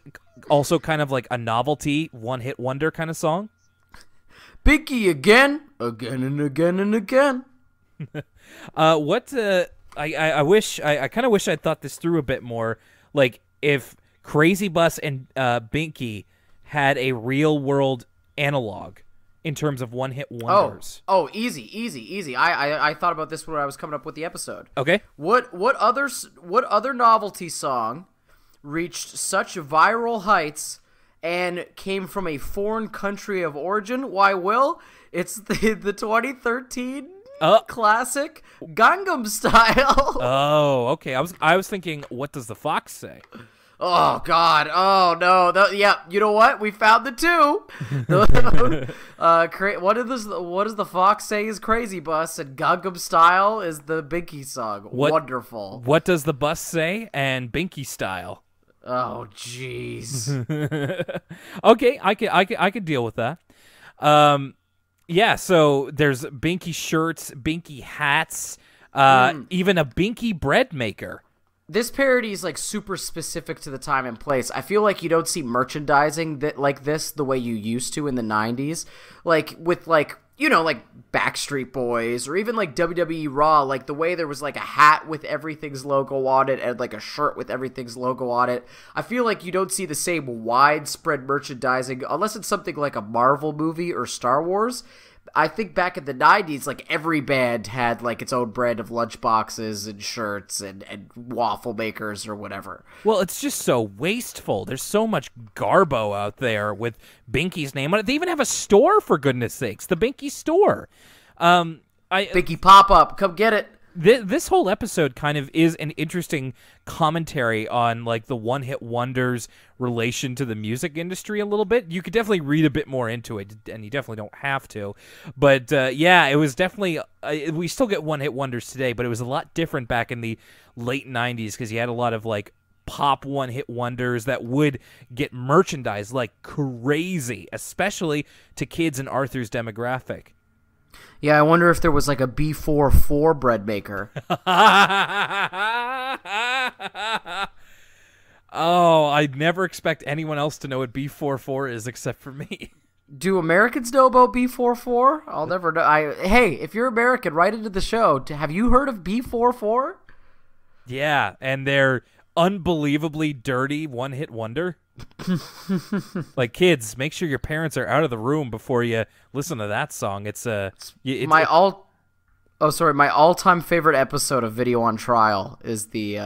Speaker 1: also kind of like a novelty, one-hit wonder kind of song.
Speaker 2: Binky again and again and again.
Speaker 1: I kind of wish I'd thought this through a bit more. Like if Crazy Bus and Binky had a real world analog in terms of one-hit wonders.
Speaker 2: Oh, easy. I thought about this when I was coming up with the episode.
Speaker 1: Okay.
Speaker 2: What other novelty song reached such viral heights and came from a foreign country of origin? Why, Will, it's the 2013 classic Gangnam Style.
Speaker 1: Oh, okay. I was thinking, what does the fox say?
Speaker 2: Oh God! Oh no! Yeah, you know what? We found the two. What does the fox say is Crazy Bus, and Gangnam Style is the Binky song. Wonderful.
Speaker 1: What does the bus say? And Binky Style.
Speaker 2: Oh jeez.
Speaker 1: Okay, I could deal with that. Yeah. So there's Binky shirts, Binky hats, even a Binky bread maker.
Speaker 2: This parody is like super specific to the time and place. I feel like you don't see merchandising like this the way you used to in the 90s. Like with like Backstreet Boys or even like WWE Raw, like the way there was like a hat with everything's logo on it and like a shirt with everything's logo on it. I feel like you don't see the same widespread merchandising unless it's something like a Marvel movie or Star Wars. I think back in the 90s, like every band had like its own brand of lunchboxes and shirts and waffle makers or whatever.
Speaker 1: Well, it's just so wasteful. There's so much garbo out there with Binky's name on it. They even have a store, for goodness sakes, the Binky store.
Speaker 2: Binky pop-up, come get it.
Speaker 1: This whole episode kind of is an interesting commentary on like the one-hit wonders' relation to the music industry a little bit. You could definitely read a bit more into it, and you definitely don't have to. But yeah, it was definitely we still get one-hit wonders today, but it was a lot different back in the late 90s because you had a lot of like pop one-hit wonders that would get merchandise like crazy, especially to kids in Arthur's demographic.
Speaker 2: Yeah, I wonder if there was like a B44 bread maker.
Speaker 1: Oh, I'd never expect anyone else to know what B44 is except for me.
Speaker 2: Do Americans know about B44? I'll never know. Hey, if you're American, write into the show. Have you heard of B44?
Speaker 1: Yeah, and they're unbelievably dirty one-hit wonder. Like, kids, make sure your parents are out of the room before you listen to that song. My
Speaker 2: all-time favorite episode of Video on Trial is the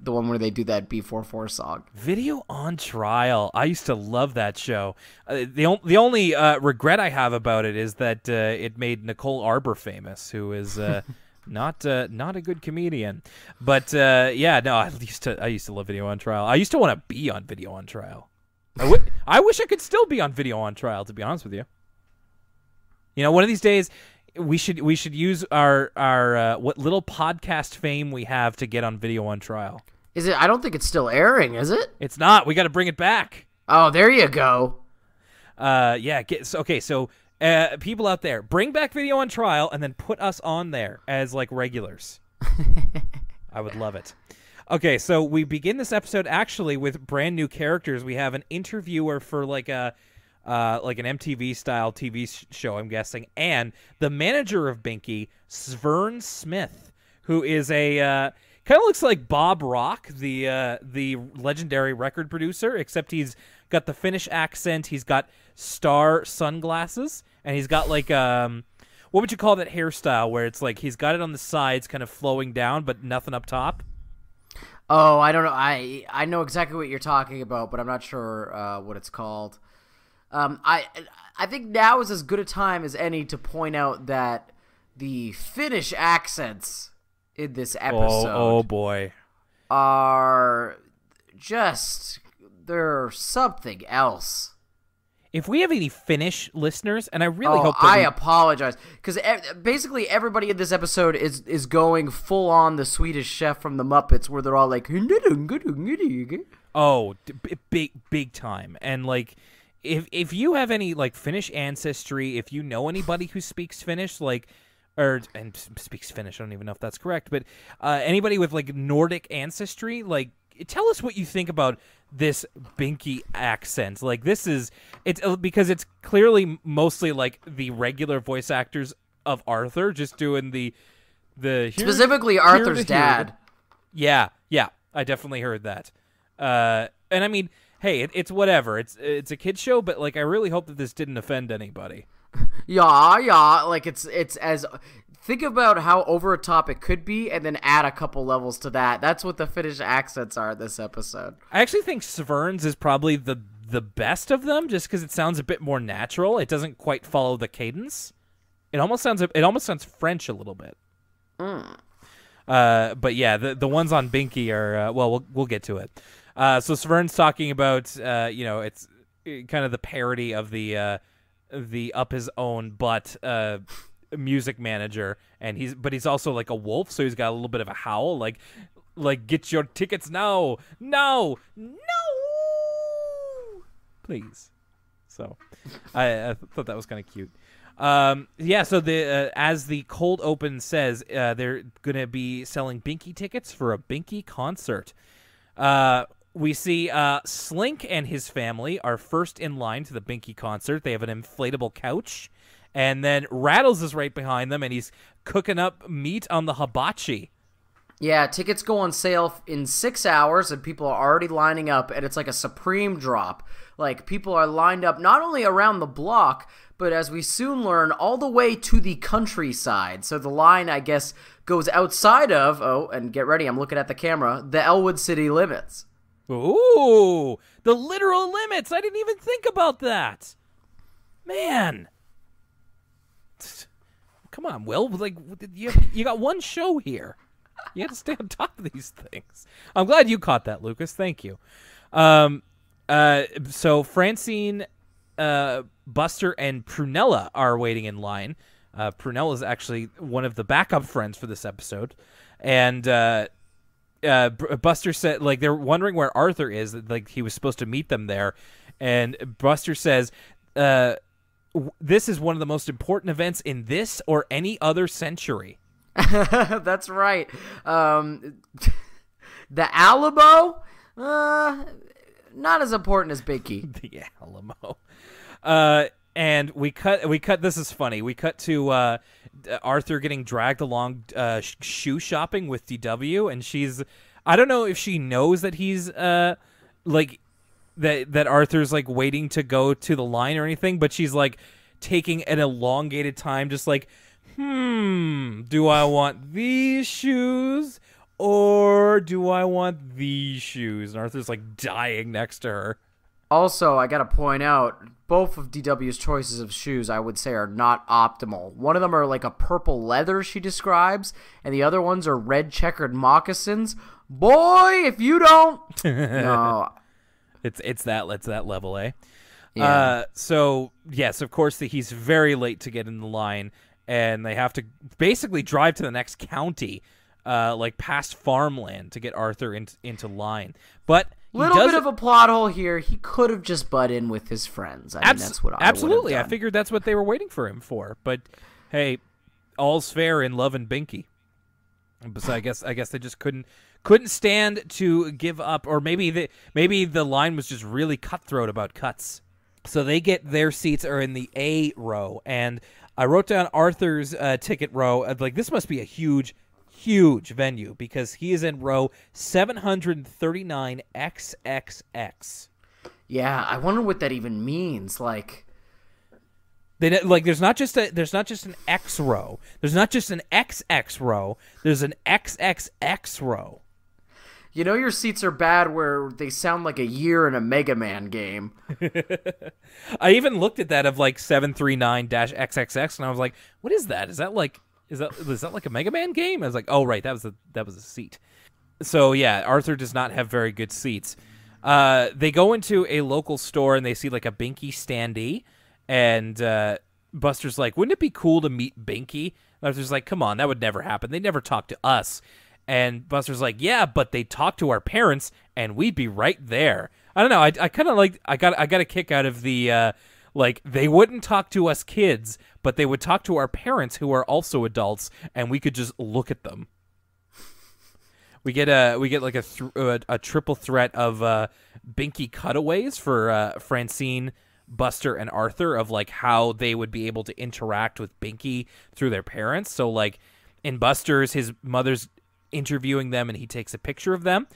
Speaker 2: one where they do that B44 song.
Speaker 1: Video on Trial. I used to love that show. The only regret I have about it is that it made Nicole Arbor famous, who is not a good comedian. But yeah, no, I used to love Video on Trial. I used to want to be on Video on Trial. I wish I could still be on Video on Trial, to be honest with you. You know, one of these days we should use our what little podcast fame we have to get on Video on Trial.
Speaker 2: Is it? I don't think it's still airing, is it?
Speaker 1: It's not. We got to bring it back.
Speaker 2: Oh, there you go.
Speaker 1: Yeah. So people out there, bring back Video on Trial and then put us on there as like regulars. I would love it. Okay, so we begin this episode actually with brand new characters. We have an interviewer for like an MTV style TV show, I'm guessing, and the manager of Binky, Svern Smith, who is a kind of looks like Bob Rock, the legendary record producer, except he's got the Finnish accent, he's got star sunglasses, and he's got like what would you call that hairstyle where it's like he's got it on the sides kind of flowing down but nothing up top?
Speaker 2: Oh, I don't know. I know exactly what you're talking about, but I'm not sure what it's called. I think now is as good a time as any to point out that the Finnish accents in this episode
Speaker 1: oh boy,
Speaker 2: are just, they're something else.
Speaker 1: If we have any Finnish listeners, and I really hope
Speaker 2: I apologize, because basically everybody in this episode is going full on the Swedish Chef from the Muppets, where they're all like,
Speaker 1: oh, big time. And like, if you have any like Finnish ancestry, if you know anybody who speaks Finnish, like, and speaks Finnish, I don't even know if that's correct, but anybody with like Nordic ancestry, like, tell us what you think about this Binky accent. Like, it's because it's clearly mostly like the regular voice actors of Arthur just doing the
Speaker 2: specifically Arthur's dad.
Speaker 1: Yeah, I definitely heard that. And I mean, hey, it's whatever. It's a kid show, but like, I really hope that this didn't offend anybody.
Speaker 2: Yeah, like it's as, think about how over a top it could be, and then add a couple levels to that. That's what the Finnish accents are this episode.
Speaker 1: I actually think Svern's is probably the best of them, just because it sounds a bit more natural. It doesn't quite follow the cadence. It almost sounds French a little bit. But yeah, the ones on Binky are we'll get to it. So Svern's talking about it's kind of the parody of the up his own butt music manager, and he's also like a wolf, so he's got a little bit of a howl, like get your tickets now, no, please. So I thought that was kind of cute. Yeah, so as the cold open says, they're gonna be selling Binky tickets for a Binky concert. We see Slink and his family are first in line to the Binky concert. They have an inflatable couch. And then Rattles is right behind them, and he's cooking up meat on the hibachi.
Speaker 2: Yeah, tickets go on sale in 6 hours, and people are already lining up, and it's like a supreme drop. Like, people are lined up not only around the block, but as we soon learn, all the way to the countryside. So the line, I guess, goes outside of, and get ready, I'm looking at the camera, the Elwood city limits.
Speaker 1: Ooh, the literal limits. I didn't even think about that. Man. Come on, Will. Like, you got one show here. You got to stay on top of these things. I'm glad you caught that, Lucas. Thank you. So Francine, Buster, and Prunella are waiting in line. Prunella is actually one of the backup friends for this episode. And Buster said, like, they're wondering where Arthur is. Like, he was supposed to meet them there. And Buster says, this is one of the most important events in this or any other century.
Speaker 2: That's right. The Alamo? Not as important as Binky.
Speaker 1: The Alamo. And we cut. This is funny. We cut to Arthur getting dragged along shoe shopping with DW, and she's. I don't know if she knows that he's like that Arthur's like waiting to go to the line or anything, but she's like taking an elongated time, just like, do I want these shoes or do I want these shoes? And Arthur's like dying next to her.
Speaker 2: Also, I gotta point out, both of DW's choices of shoes, I would say, are not optimal. One of them are like a purple leather, she describes, and the other ones are red checkered moccasins. Boy, if you don't... No.
Speaker 1: It's that level, eh?
Speaker 2: Yeah.
Speaker 1: So, yes, of course, he's very late to get in the line, and they have to basically drive to the next county, like past farmland, to get Arthur into line. But...
Speaker 2: Little bit of a plot hole here. He could have just butt in with his friends. I mean, that's what I
Speaker 1: absolutely.
Speaker 2: would have
Speaker 1: I
Speaker 2: done.
Speaker 1: figured that's what they were waiting for him for. But hey, all's fair in love and Binky. So I guess they just couldn't stand to give up, or maybe the line was just really cutthroat about cuts. So they get their seats are in the A row, and I wrote down Arthur's ticket row. Like, this must be a huge venue because he is in row 739 XXX.
Speaker 2: Yeah, I wonder what that even means. Like,
Speaker 1: there's not just an X row. There's not just an XX row. There's an XXX row.
Speaker 2: You know your seats are bad where they sound like a year in a Mega Man game.
Speaker 1: I even looked at that of like 739-XXX, and I was like, what is that? Is that like a Mega Man game? I was like, oh right, that was a seat. So yeah, Arthur does not have very good seats. They go into a local store and they see like a Binky standee, and Buster's like, wouldn't it be cool to meet Binky? And Arthur's like, come on, that would never happen. They never talk to us. And Buster's like, yeah, but they talk to our parents, and we'd be right there. I don't know. I kind of like. I got a kick out of the. Like, they wouldn't talk to us kids, but they would talk to our parents who are also adults, and we could just look at them. We get like a triple threat of Binky cutaways for Francine, Buster, and Arthur of like how they would be able to interact with Binky through their parents. So like in Buster's, his mother's interviewing them, and he takes a picture of them,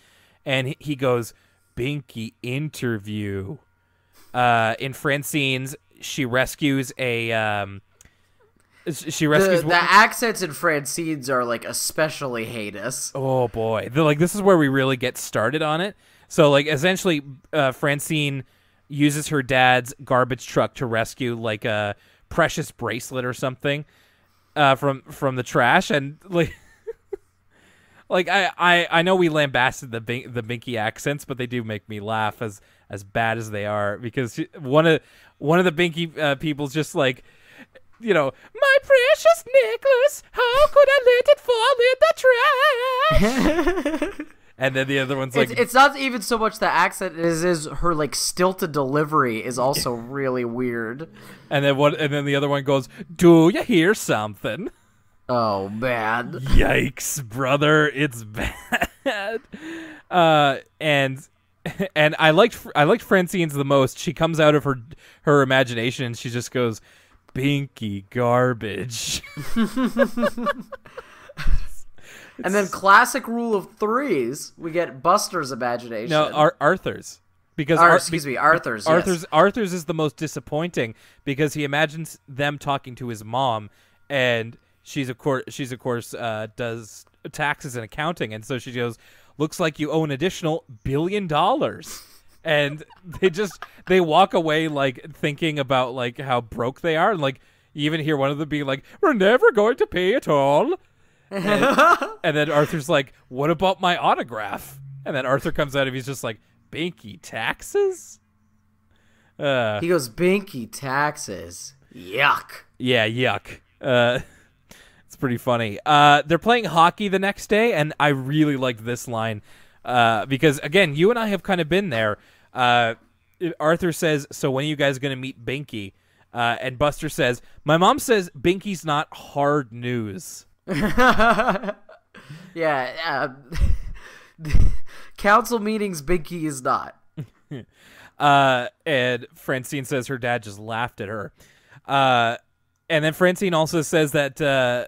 Speaker 1: and he goes, "Binky interview." In Francine's, she rescues a
Speaker 2: the accents in Francine's are like especially heinous.
Speaker 1: Oh boy, this is where we really get started on it. So like essentially, Francine uses her dad's garbage truck to rescue like a precious bracelet or something from the trash, and like. Like I know we lambasted the Binky accents, but they do make me laugh as bad as they are, because one of the Binky people's just like, you know, my precious necklace, how could I let it fall in the trash? And then the other one's like,
Speaker 2: it's not even so much the accent is her like stilted delivery is also really weird.
Speaker 1: And then the other one goes, do you hear something?
Speaker 2: Oh, bad.
Speaker 1: Yikes, brother, it's bad. And I liked Francine's the most. She comes out of her imagination and she just goes, Binky garbage.
Speaker 2: And then classic rule of threes, we get Buster's imagination.
Speaker 1: No, Arthur's. because
Speaker 2: Arthur's. Yes.
Speaker 1: Arthur's is the most disappointing because he imagines them talking to his mom, and she's of course does taxes and accounting, and so she goes, "Looks like you owe an additional $1 billion." And they walk away like thinking about like how broke they are, and like you even hear one of them being like, "We're never going to pay it all." And then Arthur's like, "What about my autograph?" And then Arthur comes out and he's just like, "Binky, taxes?"
Speaker 2: He goes, "Binky, taxes. Yuck."
Speaker 1: Yeah, yuck. It's pretty funny. They're playing hockey the next day, and I really liked this line because, again, you and I have kind of been there. Arthur says, "So when are you guys going to meet Binky?" And Buster says, "My mom says Binky's not hard news."
Speaker 2: Yeah. Council meetings, Binky is not.
Speaker 1: And Francine says her dad just laughed at her. And then Francine also says that,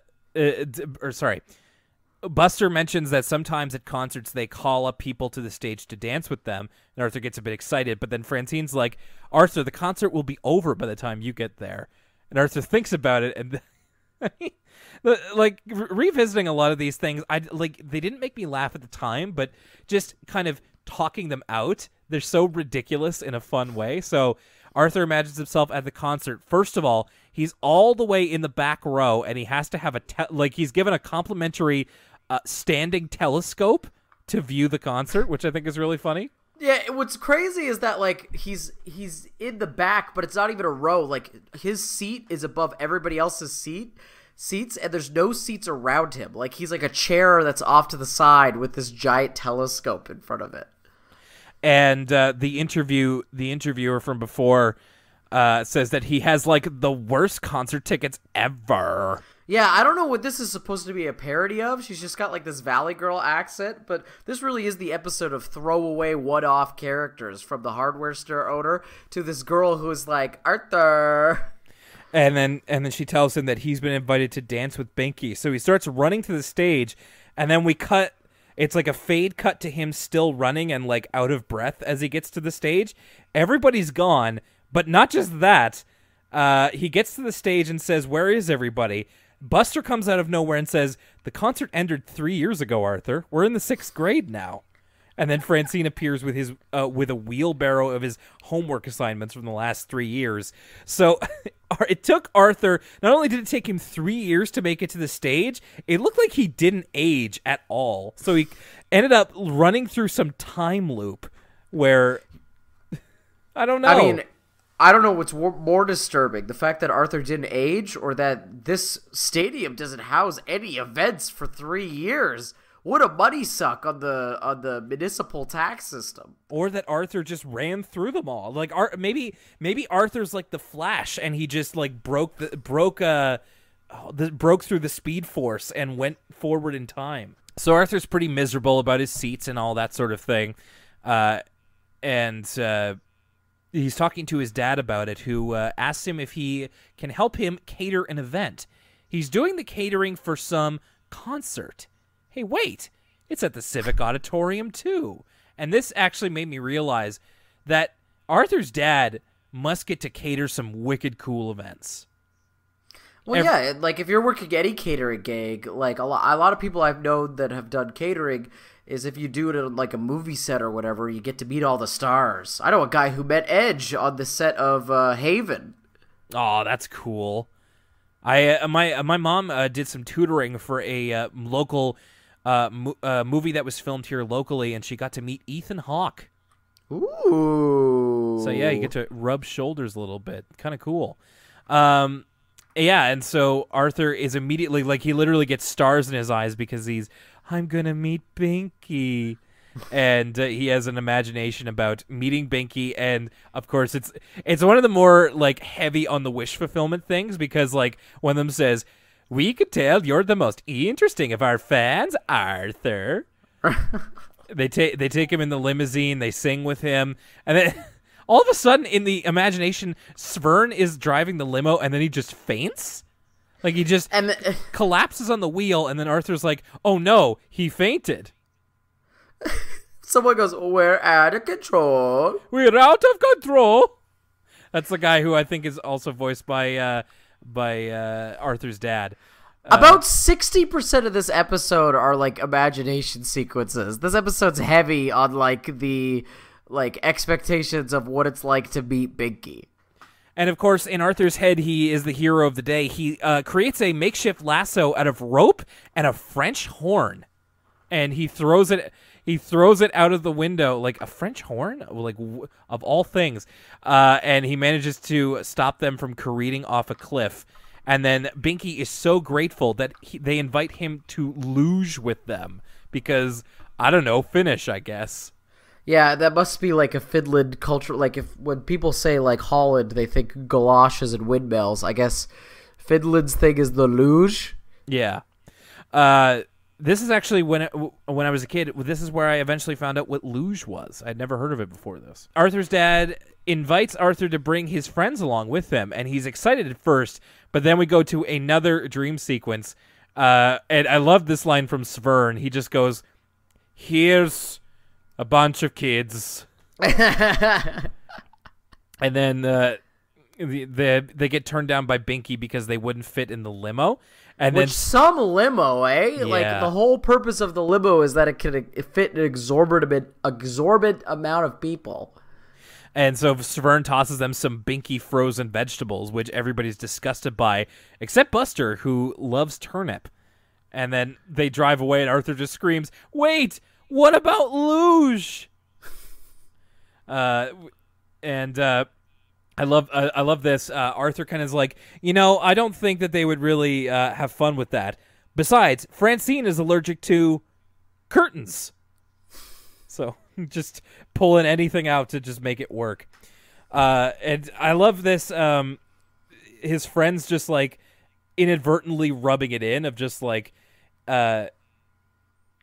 Speaker 1: Buster mentions that sometimes at concerts they call up people to the stage to dance with them, and Arthur gets a bit excited, but then Francine's like, "Arthur, the concert will be over by the time you get there." And Arthur thinks about it, and revisiting a lot of these things, they didn't make me laugh at the time, but just kind of talking them out, they're so ridiculous in a fun way. So Arthur imagines himself at the concert. First of all, he's all the way in the back row, and he has to have he's given a complimentary standing telescope to view the concert, which I think is really funny.
Speaker 2: Yeah, what's crazy is that like he's in the back, but it's not even a row. Like his seat is above everybody else's seats, and there's no seats around him. Like he's like a chair that's off to the side with this giant telescope in front of it.
Speaker 1: And the interviewer from before says that he has like the worst concert tickets ever.
Speaker 2: Yeah, I don't know what this is supposed to be a parody of. She's just got like this Valley Girl accent, but this really is the episode of throwaway one-off characters, from the hardware store owner to this girl who is like, "Arthur."
Speaker 1: And then she tells him that he's been invited to dance with Binky. So he starts running to the stage, and then we cut. It's like a fade cut to him still running and like out of breath as he gets to the stage. Everybody's gone, but not just that. He gets to the stage and says, "Where is everybody?" Buster comes out of nowhere and says, "The concert ended 3 years ago, Arthur. We're in the 6th grade now." And then Francine appears with his with a wheelbarrow of his homework assignments from the last 3 years. So it took Arthur, not only did it take him 3 years to make it to the stage, it looked like he didn't age at all. So he ended up running through some time loop where, I don't know.
Speaker 2: I mean, I don't know what's more disturbing, the fact that Arthur didn't age, or that this stadium doesn't house any events for 3 years. What a money suck on the municipal tax system.
Speaker 1: Or that Arthur just ran through them all. Like maybe Arthur's like the Flash, and he just like broke through the Speed Force and went forward in time. So Arthur's pretty miserable about his seats and all that sort of thing, and he's talking to his dad about it, who asks him if he can help him cater an event. He's doing the catering for some concert. Hey, wait, it's at the Civic Auditorium, too. And this actually made me realize that Arthur's dad must get to cater some wicked cool events.
Speaker 2: Well, yeah, like if you're working any catering gig, like a lot of people I've known that have done catering is if you do it at like a movie set or whatever, you get to meet all the stars. I know a guy who met Edge on the set of Haven.
Speaker 1: Oh, that's cool. My mom did some tutoring for a local movie that was filmed here locally, and she got to meet Ethan Hawke.
Speaker 2: Ooh.
Speaker 1: So yeah, you get to rub shoulders a little bit. Kind of cool. Yeah, and so Arthur is immediately, like, he literally gets stars in his eyes because I'm gonna meet Binky. And he has an imagination about meeting Binky, and of course it's one of the more like heavy on the wish fulfillment things, because like one of them says, "We could tell you're the most interesting of our fans, Arthur." They take him in the limousine, they sing with him, and then all of a sudden in the imagination, Svern is driving the limo, and then he just faints. Like he just collapses on the wheel, and then Arthur's like, "Oh no, he fainted."
Speaker 2: Someone goes, we're out of control.
Speaker 1: We're out of control. That's the guy who I think is also voiced by Arthur's dad.
Speaker 2: About 60% of this episode are like imagination sequences. This episode's heavy on like the expectations of what it's like to beat Binky.
Speaker 1: And of course, in Arthur's head, he is the hero of the day. He creates a makeshift lasso out of rope and a French horn, and he throws it. He throws it out of the window, like a French horn, like of all things. And he manages to stop them from careening off a cliff. And then Binky is so grateful that they invite him to luge with them because, I don't know, Finnish, I guess.
Speaker 2: Yeah, that must be like a Finland culture. Like when people say like Holland, they think galoshes and windmills. I guess Finland's thing is the luge.
Speaker 1: Yeah. This is actually when I was a kid. This is where I eventually found out what luge was. I'd never heard of it before this. Arthur's dad invites Arthur to bring his friends along with him, and he's excited at first. But then we go to another dream sequence, and I love this line from Svern. He just goes, "Here's a bunch of kids," and then they get turned down by Binky because they wouldn't fit in the limo. And
Speaker 2: Which
Speaker 1: then
Speaker 2: some limo, eh?
Speaker 1: Yeah.
Speaker 2: Like the whole purpose of the limo is that it can fit an exorbitant amount of people.
Speaker 1: And so Svern tosses them some Binky frozen vegetables, which everybody's disgusted by, except Buster, who loves turnip. And then they drive away, and Arthur just screams, "Wait, what about luge?" I love this. Arthur kind of is like, I don't think that they would really have fun with that. Besides, Francine is allergic to curtains. So just pulling anything out to just make it work. And I love this. His friends just like inadvertently rubbing it in of just like,
Speaker 2: I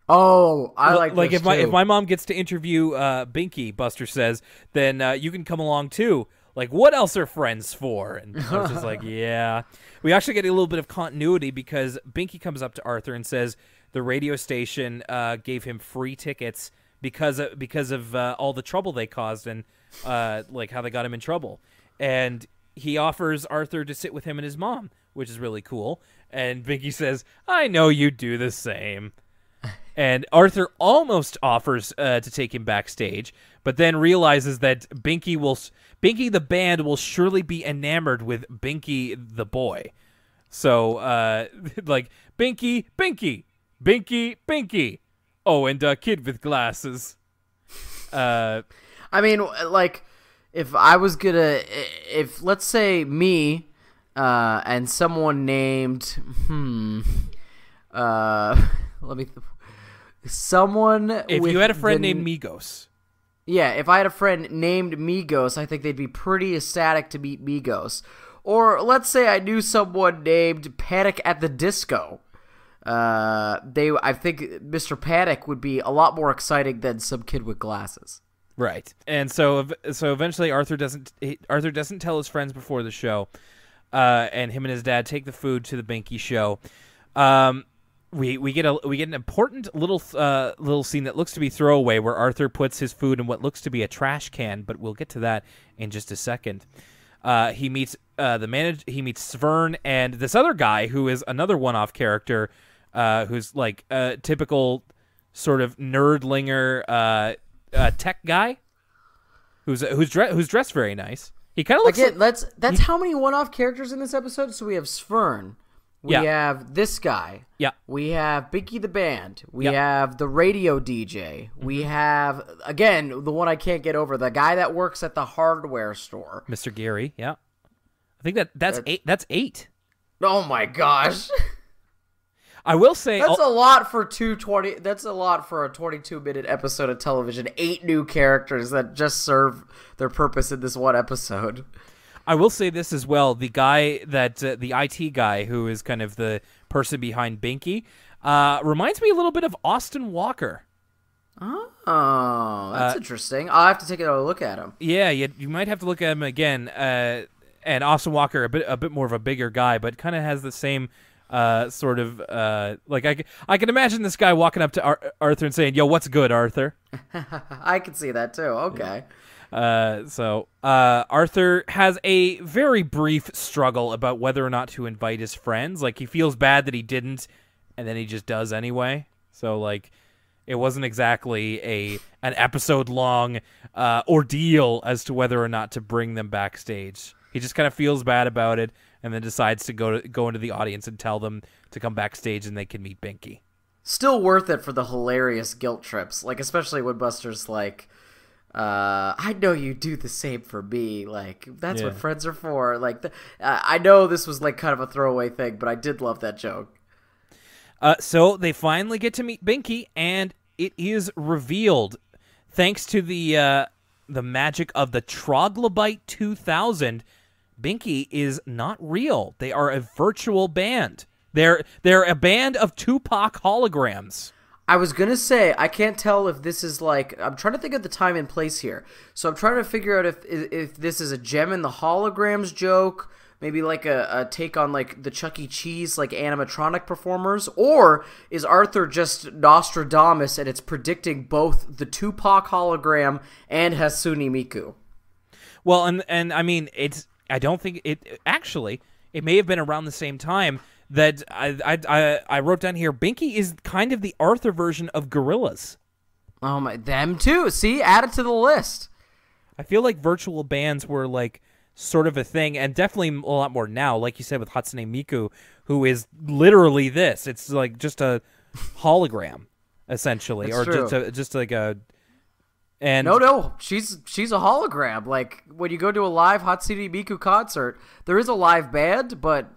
Speaker 2: like
Speaker 1: if
Speaker 2: this
Speaker 1: my mom gets to interview Binky, Buster says, then you can come along too. Like, what else are friends for? And I was just like, yeah. We actually get a little bit of continuity because Binky comes up to Arthur and says the radio station gave him free tickets because of all the trouble they caused and like how they got him in trouble. And he offers Arthur to sit with him and his mom, which is really cool. And Binky says, "I know you'd do the same." And Arthur almost offers to take him backstage, but then realizes that Binky the band will surely be enamored with Binky the boy. So, like, Binky, Binky, Binky, Binky. Oh, and a kid with glasses.
Speaker 2: I mean, like, if let's say me, and someone named,
Speaker 1: If you had a friend named Migos.
Speaker 2: Yeah, if I had a friend named Migos, I think they'd be pretty ecstatic to meet Migos. Or let's say I knew someone named Panic at the Disco. I think Mr. Panic would be a lot more exciting than some kid with glasses.
Speaker 1: Right. And so eventually Arthur doesn't tell his friends before the show. And him and his dad take the food to the Binky show. We get an important little scene that looks to be throwaway where Arthur puts his food in what looks to be a trash can, but we'll get to that in just a second. He meets Svern and this other guy who is another one-off character, who's like a typical sort of nerdlinger tech guy who's dressed very nice. He kind of looks
Speaker 2: that's how many one-off characters in this episode. So we have Svern. We have this guy.
Speaker 1: Yeah.
Speaker 2: We have Binky the band. We have the radio DJ. We have, again, the one I can't get over, the guy that works at the hardware store.
Speaker 1: Mr. Gary, yeah. I think that's eight. That's 8.
Speaker 2: Oh my gosh.
Speaker 1: I will say
Speaker 2: that's a lot for 220. That's a lot for a 22-minute episode of television. 8 new characters that just serve their purpose in this one episode.
Speaker 1: I will say this as well. The guy that the IT guy who is kind of the person behind Binky reminds me a little bit of Austin Walker.
Speaker 2: Oh, that's interesting. I'll have to take another look at him.
Speaker 1: Yeah, you might have to look at him again. And Austin Walker, a bit more of a bigger guy, but kind of has the same sort of like I can imagine this guy walking up to Arthur and saying, "Yo, what's good, Arthur?"
Speaker 2: I can see that too. Okay.
Speaker 1: So Arthur has a very brief struggle about whether or not to invite his friends. Like, he feels bad that he didn't, and then he just does anyway. So, like, it wasn't exactly an episode-long ordeal as to whether or not to bring them backstage. He just kind of feels bad about it, and then decides to go into the audience and tell them to come backstage and they can meet Binky.
Speaker 2: Still worth it for the hilarious guilt trips, like especially when Buster's like, I know you do the same for me. Like, that's what friends are for. Like, I know this was like kind of a throwaway thing, but I did love that joke.
Speaker 1: So they finally get to meet Binky, and it is revealed, thanks to the magic of the Troglodyte 2000, Binky is not real. They are a virtual band. They're a band of Tupac holograms.
Speaker 2: I was going to say, I can't tell if this is like, I'm trying to think of the time and place here. So I'm trying to figure out if this is a gem in the holograms joke, maybe like a take on like the Chuck E. Cheese like animatronic performers, or is Arthur just Nostradamus and it's predicting both the Tupac hologram and Hatsune Miku?
Speaker 1: Well, and I mean, I don't think it actually, it may have been around the same time that I wrote down here, Binky is kind of the Arthur version of Gorillaz.
Speaker 2: Oh my, them too. See, add it to the list.
Speaker 1: I feel like virtual bands were like sort of a thing, and definitely a lot more now, like you said with Hatsune Miku, who is literally this. It's like just a hologram, essentially.
Speaker 2: That's
Speaker 1: or
Speaker 2: true.
Speaker 1: just like a... And
Speaker 2: No, she's a hologram. Like, when you go to a live Hatsune Miku concert, there is a live band, but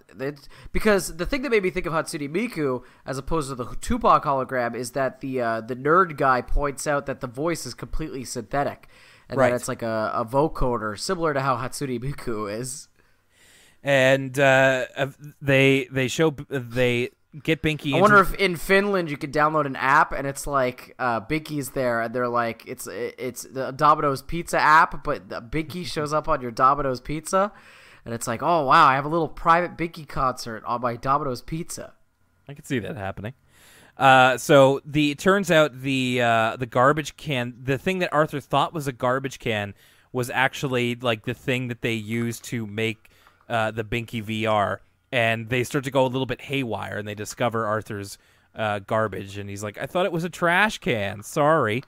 Speaker 2: because the thing that made me think of Hatsune Miku as opposed to the Tupac hologram is that the nerd guy points out that the voice is completely synthetic, and that it's like a vocoder, similar to how Hatsune Miku is.
Speaker 1: And they get Binky.
Speaker 2: I wonder if in Finland you could download an app and it's like Binky's there, and they're like it's the Domino's Pizza app, but Binky shows up on your Domino's Pizza, and it's like, oh wow, I have a little private Binky concert on my Domino's Pizza.
Speaker 1: I could see that happening. So it turns out the garbage can, the thing that Arthur thought was a garbage can, was actually like the thing that they used to make the Binky VR. And they start to go a little bit haywire, and they discover Arthur's garbage, and he's like, I thought it was a trash can. Sorry.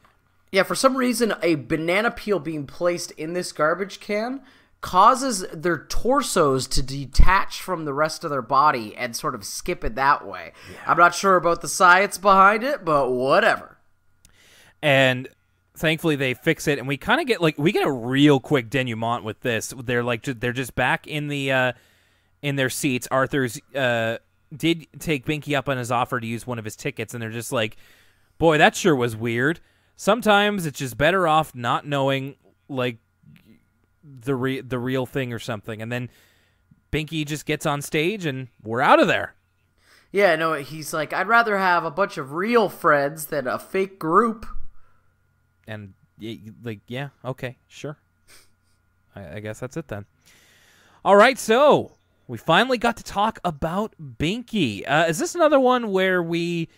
Speaker 2: Yeah, for some reason, a banana peel being placed in this garbage can causes their torsos to detach from the rest of their body and sort of skip it that way. Yeah. I'm not sure about the science behind it, but whatever.
Speaker 1: And thankfully they fix it, and we kind of get a real quick denouement with this. They're just back in the in their seats. Arthur's did take Binky up on his offer to use one of his tickets, and they're just like, boy, that sure was weird. Sometimes it's just better off not knowing, like, the real thing or something. And then Binky just gets on stage, and we're out of there.
Speaker 2: Yeah, no, he's like, I'd rather have a bunch of real friends than a fake group.
Speaker 1: And, like, yeah, okay, sure. I guess that's it then. All right, so we finally got to talk about Binky. Is this another one where we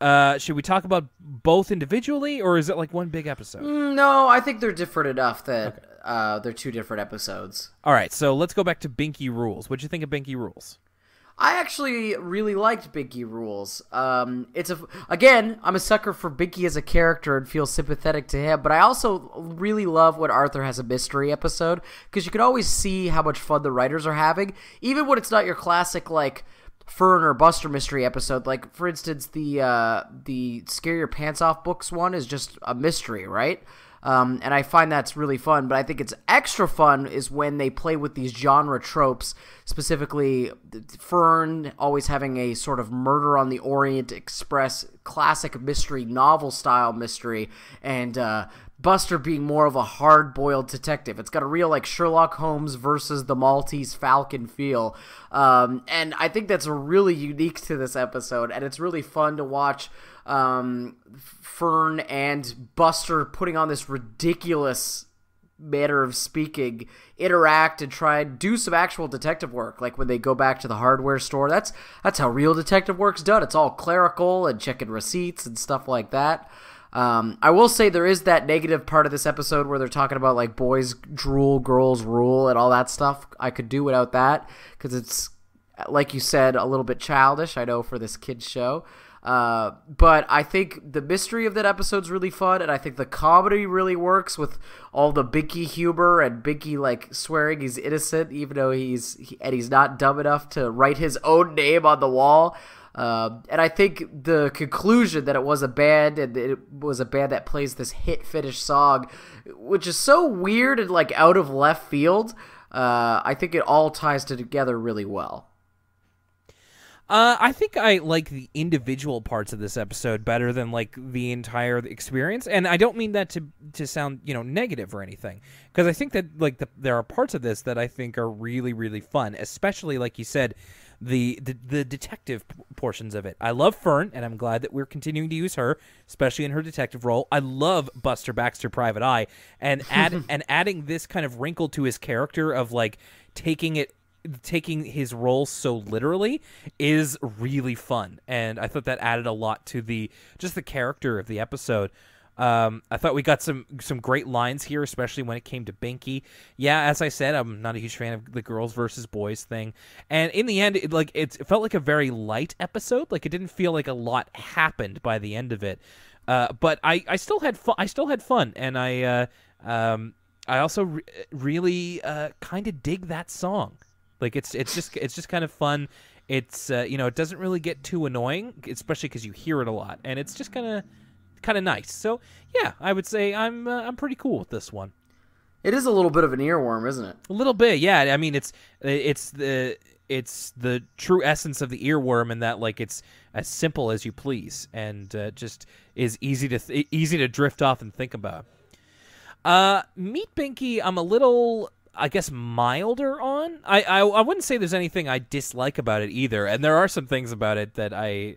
Speaker 1: should we talk about both individually, or is it like one big episode?
Speaker 2: No, I think they're different enough that they're two different episodes.
Speaker 1: All right, so let's go back to Binky Rules. What'd you think of Binky Rules?
Speaker 2: I actually really liked Binky Rules. Again, I'm a sucker for Binky as a character and feel sympathetic to him, but I also really love when Arthur has a mystery episode, because you can always see how much fun the writers are having, even when it's not your classic, like, Fern or Buster mystery episode. Like, for instance, the Scare Your Pants Off books one is just a mystery, right? And I find that's really fun, but I think it's extra fun is when they play with these genre tropes, specifically Fern always having a sort of Murder on the Orient Express classic mystery novel style mystery, and Buster being more of a hard-boiled detective. It's got a real, like, Sherlock Holmes versus the Maltese Falcon feel, and I think that's really unique to this episode, and it's really fun to watch Fern and Buster putting on this ridiculous manner of speaking, interact and try and do some actual detective work. Like when they go back to the hardware store, that's how real detective work's done. It's all clerical and checking receipts and stuff like that. I will say there is that negative part of this episode where they're talking about like boys drool, girls rule, and all that stuff. I could do without that because it's, like you said, a little bit childish, I know, for this kid's show. But I think the mystery of that episode's really fun, and I think the comedy really works with all the Binky humor and Binky like swearing he's innocent even though he's not dumb enough to write his own name on the wall. And I think the conclusion that it was a band and it was a band that plays this hit Finnish song, which is so weird and like out of left field, I think it all ties together really well.
Speaker 1: I think I like the individual parts of this episode better than like the entire experience, and I don't mean that to sound negative or anything, because I think that like there are parts of this that I think are really, really fun, especially like you said, the detective portions of it. I love Fern, and I'm glad that we're continuing to use her, especially in her detective role. I love Buster Baxter, Private Eye, and adding this kind of wrinkle to his character of like taking his role so literally is really fun, and I thought that added a lot to the character of the episode. I thought we got some great lines here, especially when it came to Binky. Yeah, as I said, I'm not a huge fan of the girls versus boys thing, and in the end, it felt like a very light episode. Like it didn't feel like a lot happened by the end of it, but I still had fun. And I also really kind of dig that song. Like it's just kind of fun. It's it doesn't really get too annoying, especially because you hear it a lot, and it's just kind of nice. So yeah, I would say I'm pretty cool with this one.
Speaker 2: It is a little bit of an earworm, isn't it?
Speaker 1: A little bit, yeah. I mean, it's the true essence of the earworm in that like it's as simple as you please, and just is easy to drift off and think about. Meet Binky, I'm a little, I guess, milder on. I wouldn't say there's anything I dislike about it either, and there are some things about it that I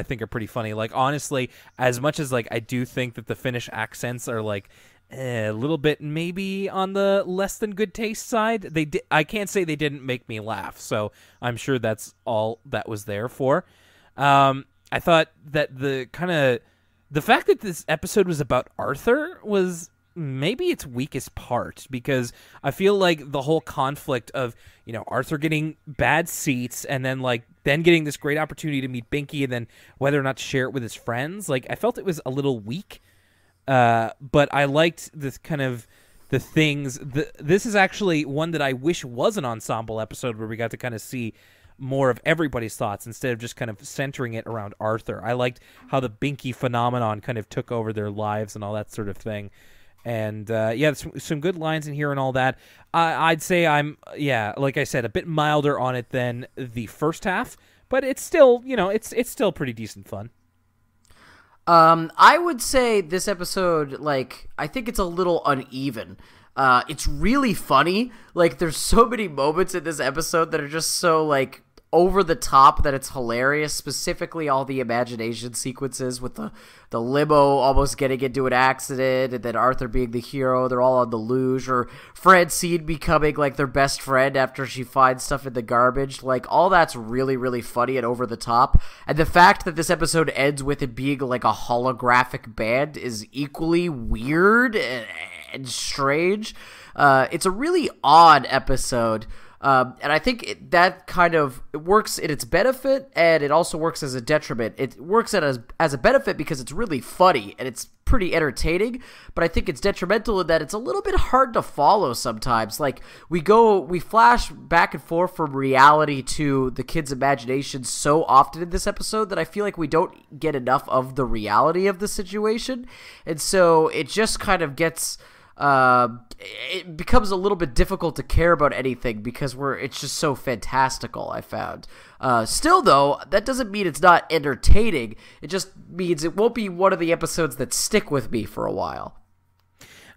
Speaker 1: think are pretty funny. Like honestly, as much as like I do think that the Finnish accents are like a little bit maybe on the less than good taste side, I can't say they didn't make me laugh. So I'm sure that's all that was there for. I thought that the fact that this episode was about Arthur was maybe its weakest part, because I feel like the whole conflict of Arthur getting bad seats and then getting this great opportunity to meet Binky and then whether or not to share it with his friends, like I felt it was a little weak, but I liked this kind of the things. This is actually one that I wish was an ensemble episode where we got to kind of see more of everybody's thoughts instead of just kind of centering it around Arthur. I liked how the Binky phenomenon kind of took over their lives and all that sort of thing. And some good lines in here and all that. I'd say I'm, like I said, a bit milder on it than the first half, but it's still, it's still pretty decent fun.
Speaker 2: I would say this episode, I think it's a little uneven. It's really funny. Like, there's so many moments in this episode that are just so, over the top that it's hilarious, specifically all the imagination sequences with the limo almost getting into an accident and then Arthur being the hero. They're all on the luge, or Francine becoming their best friend after she finds stuff in the garbage. All that's really, really funny and over the top. And the fact that this episode ends with it being a holographic band is equally weird and strange. It's a really odd episode. And I think that kind of works in its benefit, and it also works as a detriment. It works as a benefit because it's really funny and it's pretty entertaining, but I think it's detrimental in that it's a little bit hard to follow sometimes. We flash back and forth from reality to the kid's imagination so often in this episode that I feel like we don't get enough of the reality of the situation, and so it just kind of gets... it becomes a little bit difficult to care about anything because it's just so fantastical, I found. Still, though, that doesn't mean it's not entertaining. It just means it won't be one of the episodes that stick with me for a while.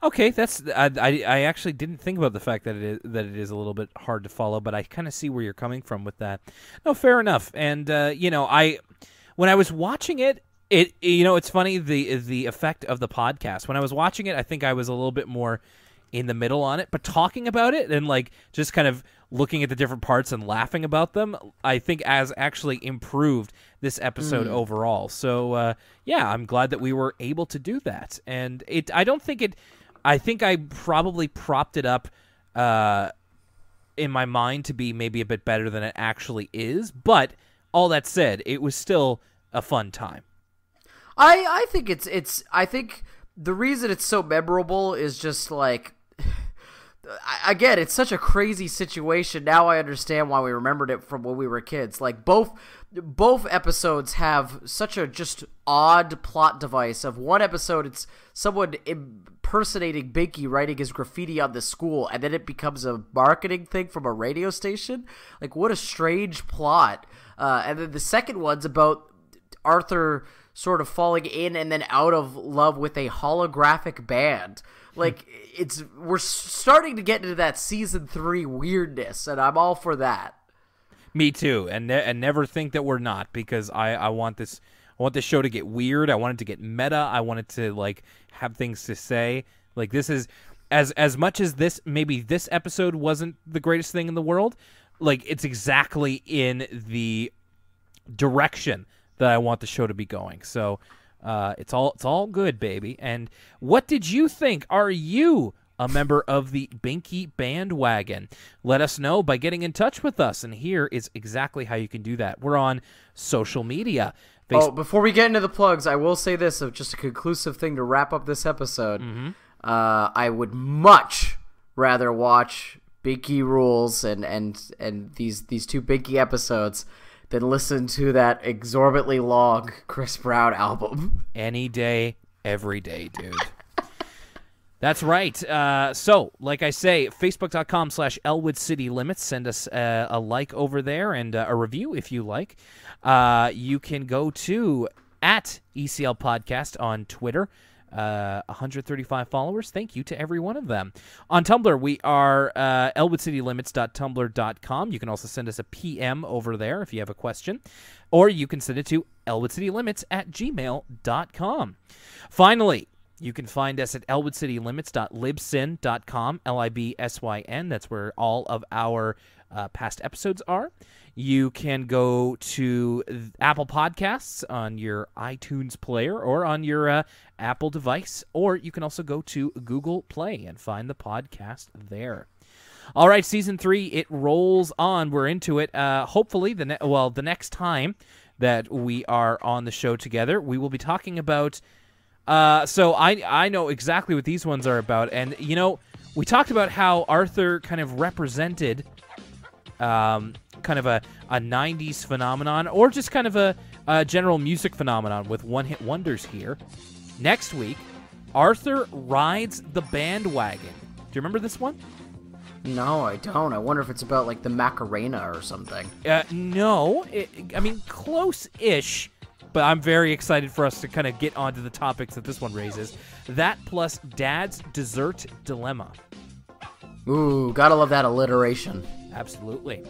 Speaker 1: Okay, I actually didn't think about the fact that it is a little bit hard to follow, but I kind of see where you're coming from with that. No, fair enough. And when I was watching it, it's funny the effect of the podcast. When I was watching it, I think I was a little bit more in the middle on it, but talking about it and like just kind of looking at the different parts and laughing about them, I think has actually improved this episode overall. So yeah, I'm glad that we were able to do that. And I think I probably propped it up in my mind to be maybe a bit better than it actually is. But all that said, it was still a fun time.
Speaker 2: I think I think the reason it's so memorable is just like, again, it's such a crazy situation. Now I understand why we remembered it from when we were kids. Like both episodes have such a just odd plot device. Of one episode, it's someone impersonating Binky writing his graffiti on the school, and then it becomes a marketing thing from a radio station. Like, what a strange plot. And then the second one's about Arthur sort of falling in and then out of love with a holographic band. Like, we're starting to get into that season 3 weirdness, and I'm all for that.
Speaker 1: Me too, and never think that we're not, because I want this show to get weird. I want it to get meta. I want it to like have things to say. Like, this is as much as this episode wasn't the greatest thing in the world. Like, it's exactly in the direction that I want the show to be going. So it's all good, baby. And what did you think? Are you a member of the Binky bandwagon? Let us know by getting in touch with us. And here is exactly how you can do that. We're on social media.
Speaker 2: Before we get into the plugs, I will say this, of just a conclusive thing to wrap up this episode. I would much rather watch Binky Rules and these two Binky episodes than listen to that exorbitantly long Chris Brown album.
Speaker 1: Any day, every day, dude. That's right. So, like I say, Facebook.com/Elwood City Limits. Send us a like over there and a review if you like. You can go to @ECL Podcast on Twitter. 135 followers. Thank you to every one of them. On Tumblr, we are elwoodcitylimits.tumblr.com. You can also send us a PM over there if you have a question, or you can send it to elwoodcitylimits@gmail.com. Finally, you can find us at elwoodcitylimits.libsyn.com, LIBSYN. That's where all of our past episodes are. You can go to Apple Podcasts on your iTunes player or on your Apple device, or you can also go to Google Play and find the podcast there. All right, Season 3, it rolls on. We're into it. Hopefully, the next time that we are on the show together, we will be talking about... So I know exactly what these ones are about, and, you know, we talked about how Arthur kind of represented... kind of a 90s phenomenon, or just kind of a general music phenomenon with one-hit wonders here. Next week, Arthur rides the bandwagon. Do you remember this one?
Speaker 2: No, I don't. I wonder if it's about, like, the Macarena or something.
Speaker 1: No. I mean, close-ish, but I'm very excited for us to kind of get onto the topics that this one raises. That plus Dad's Dessert Dilemma.
Speaker 2: Ooh, gotta love that alliteration.
Speaker 1: Absolutely.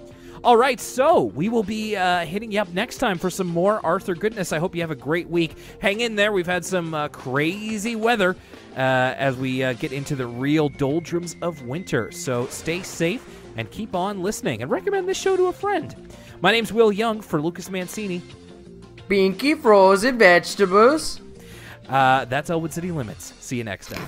Speaker 1: All right, so we will be hitting you up next time for some more Arthur goodness. I hope you have a great week. Hang in there. We've had some crazy weather as we get into the real doldrums of winter. So stay safe and keep on listening, and recommend this show to a friend. My name's Will Young for Lucas Mancini.
Speaker 2: Binky Frozen Vegetables.
Speaker 1: That's Elwood City Limits. See you next time.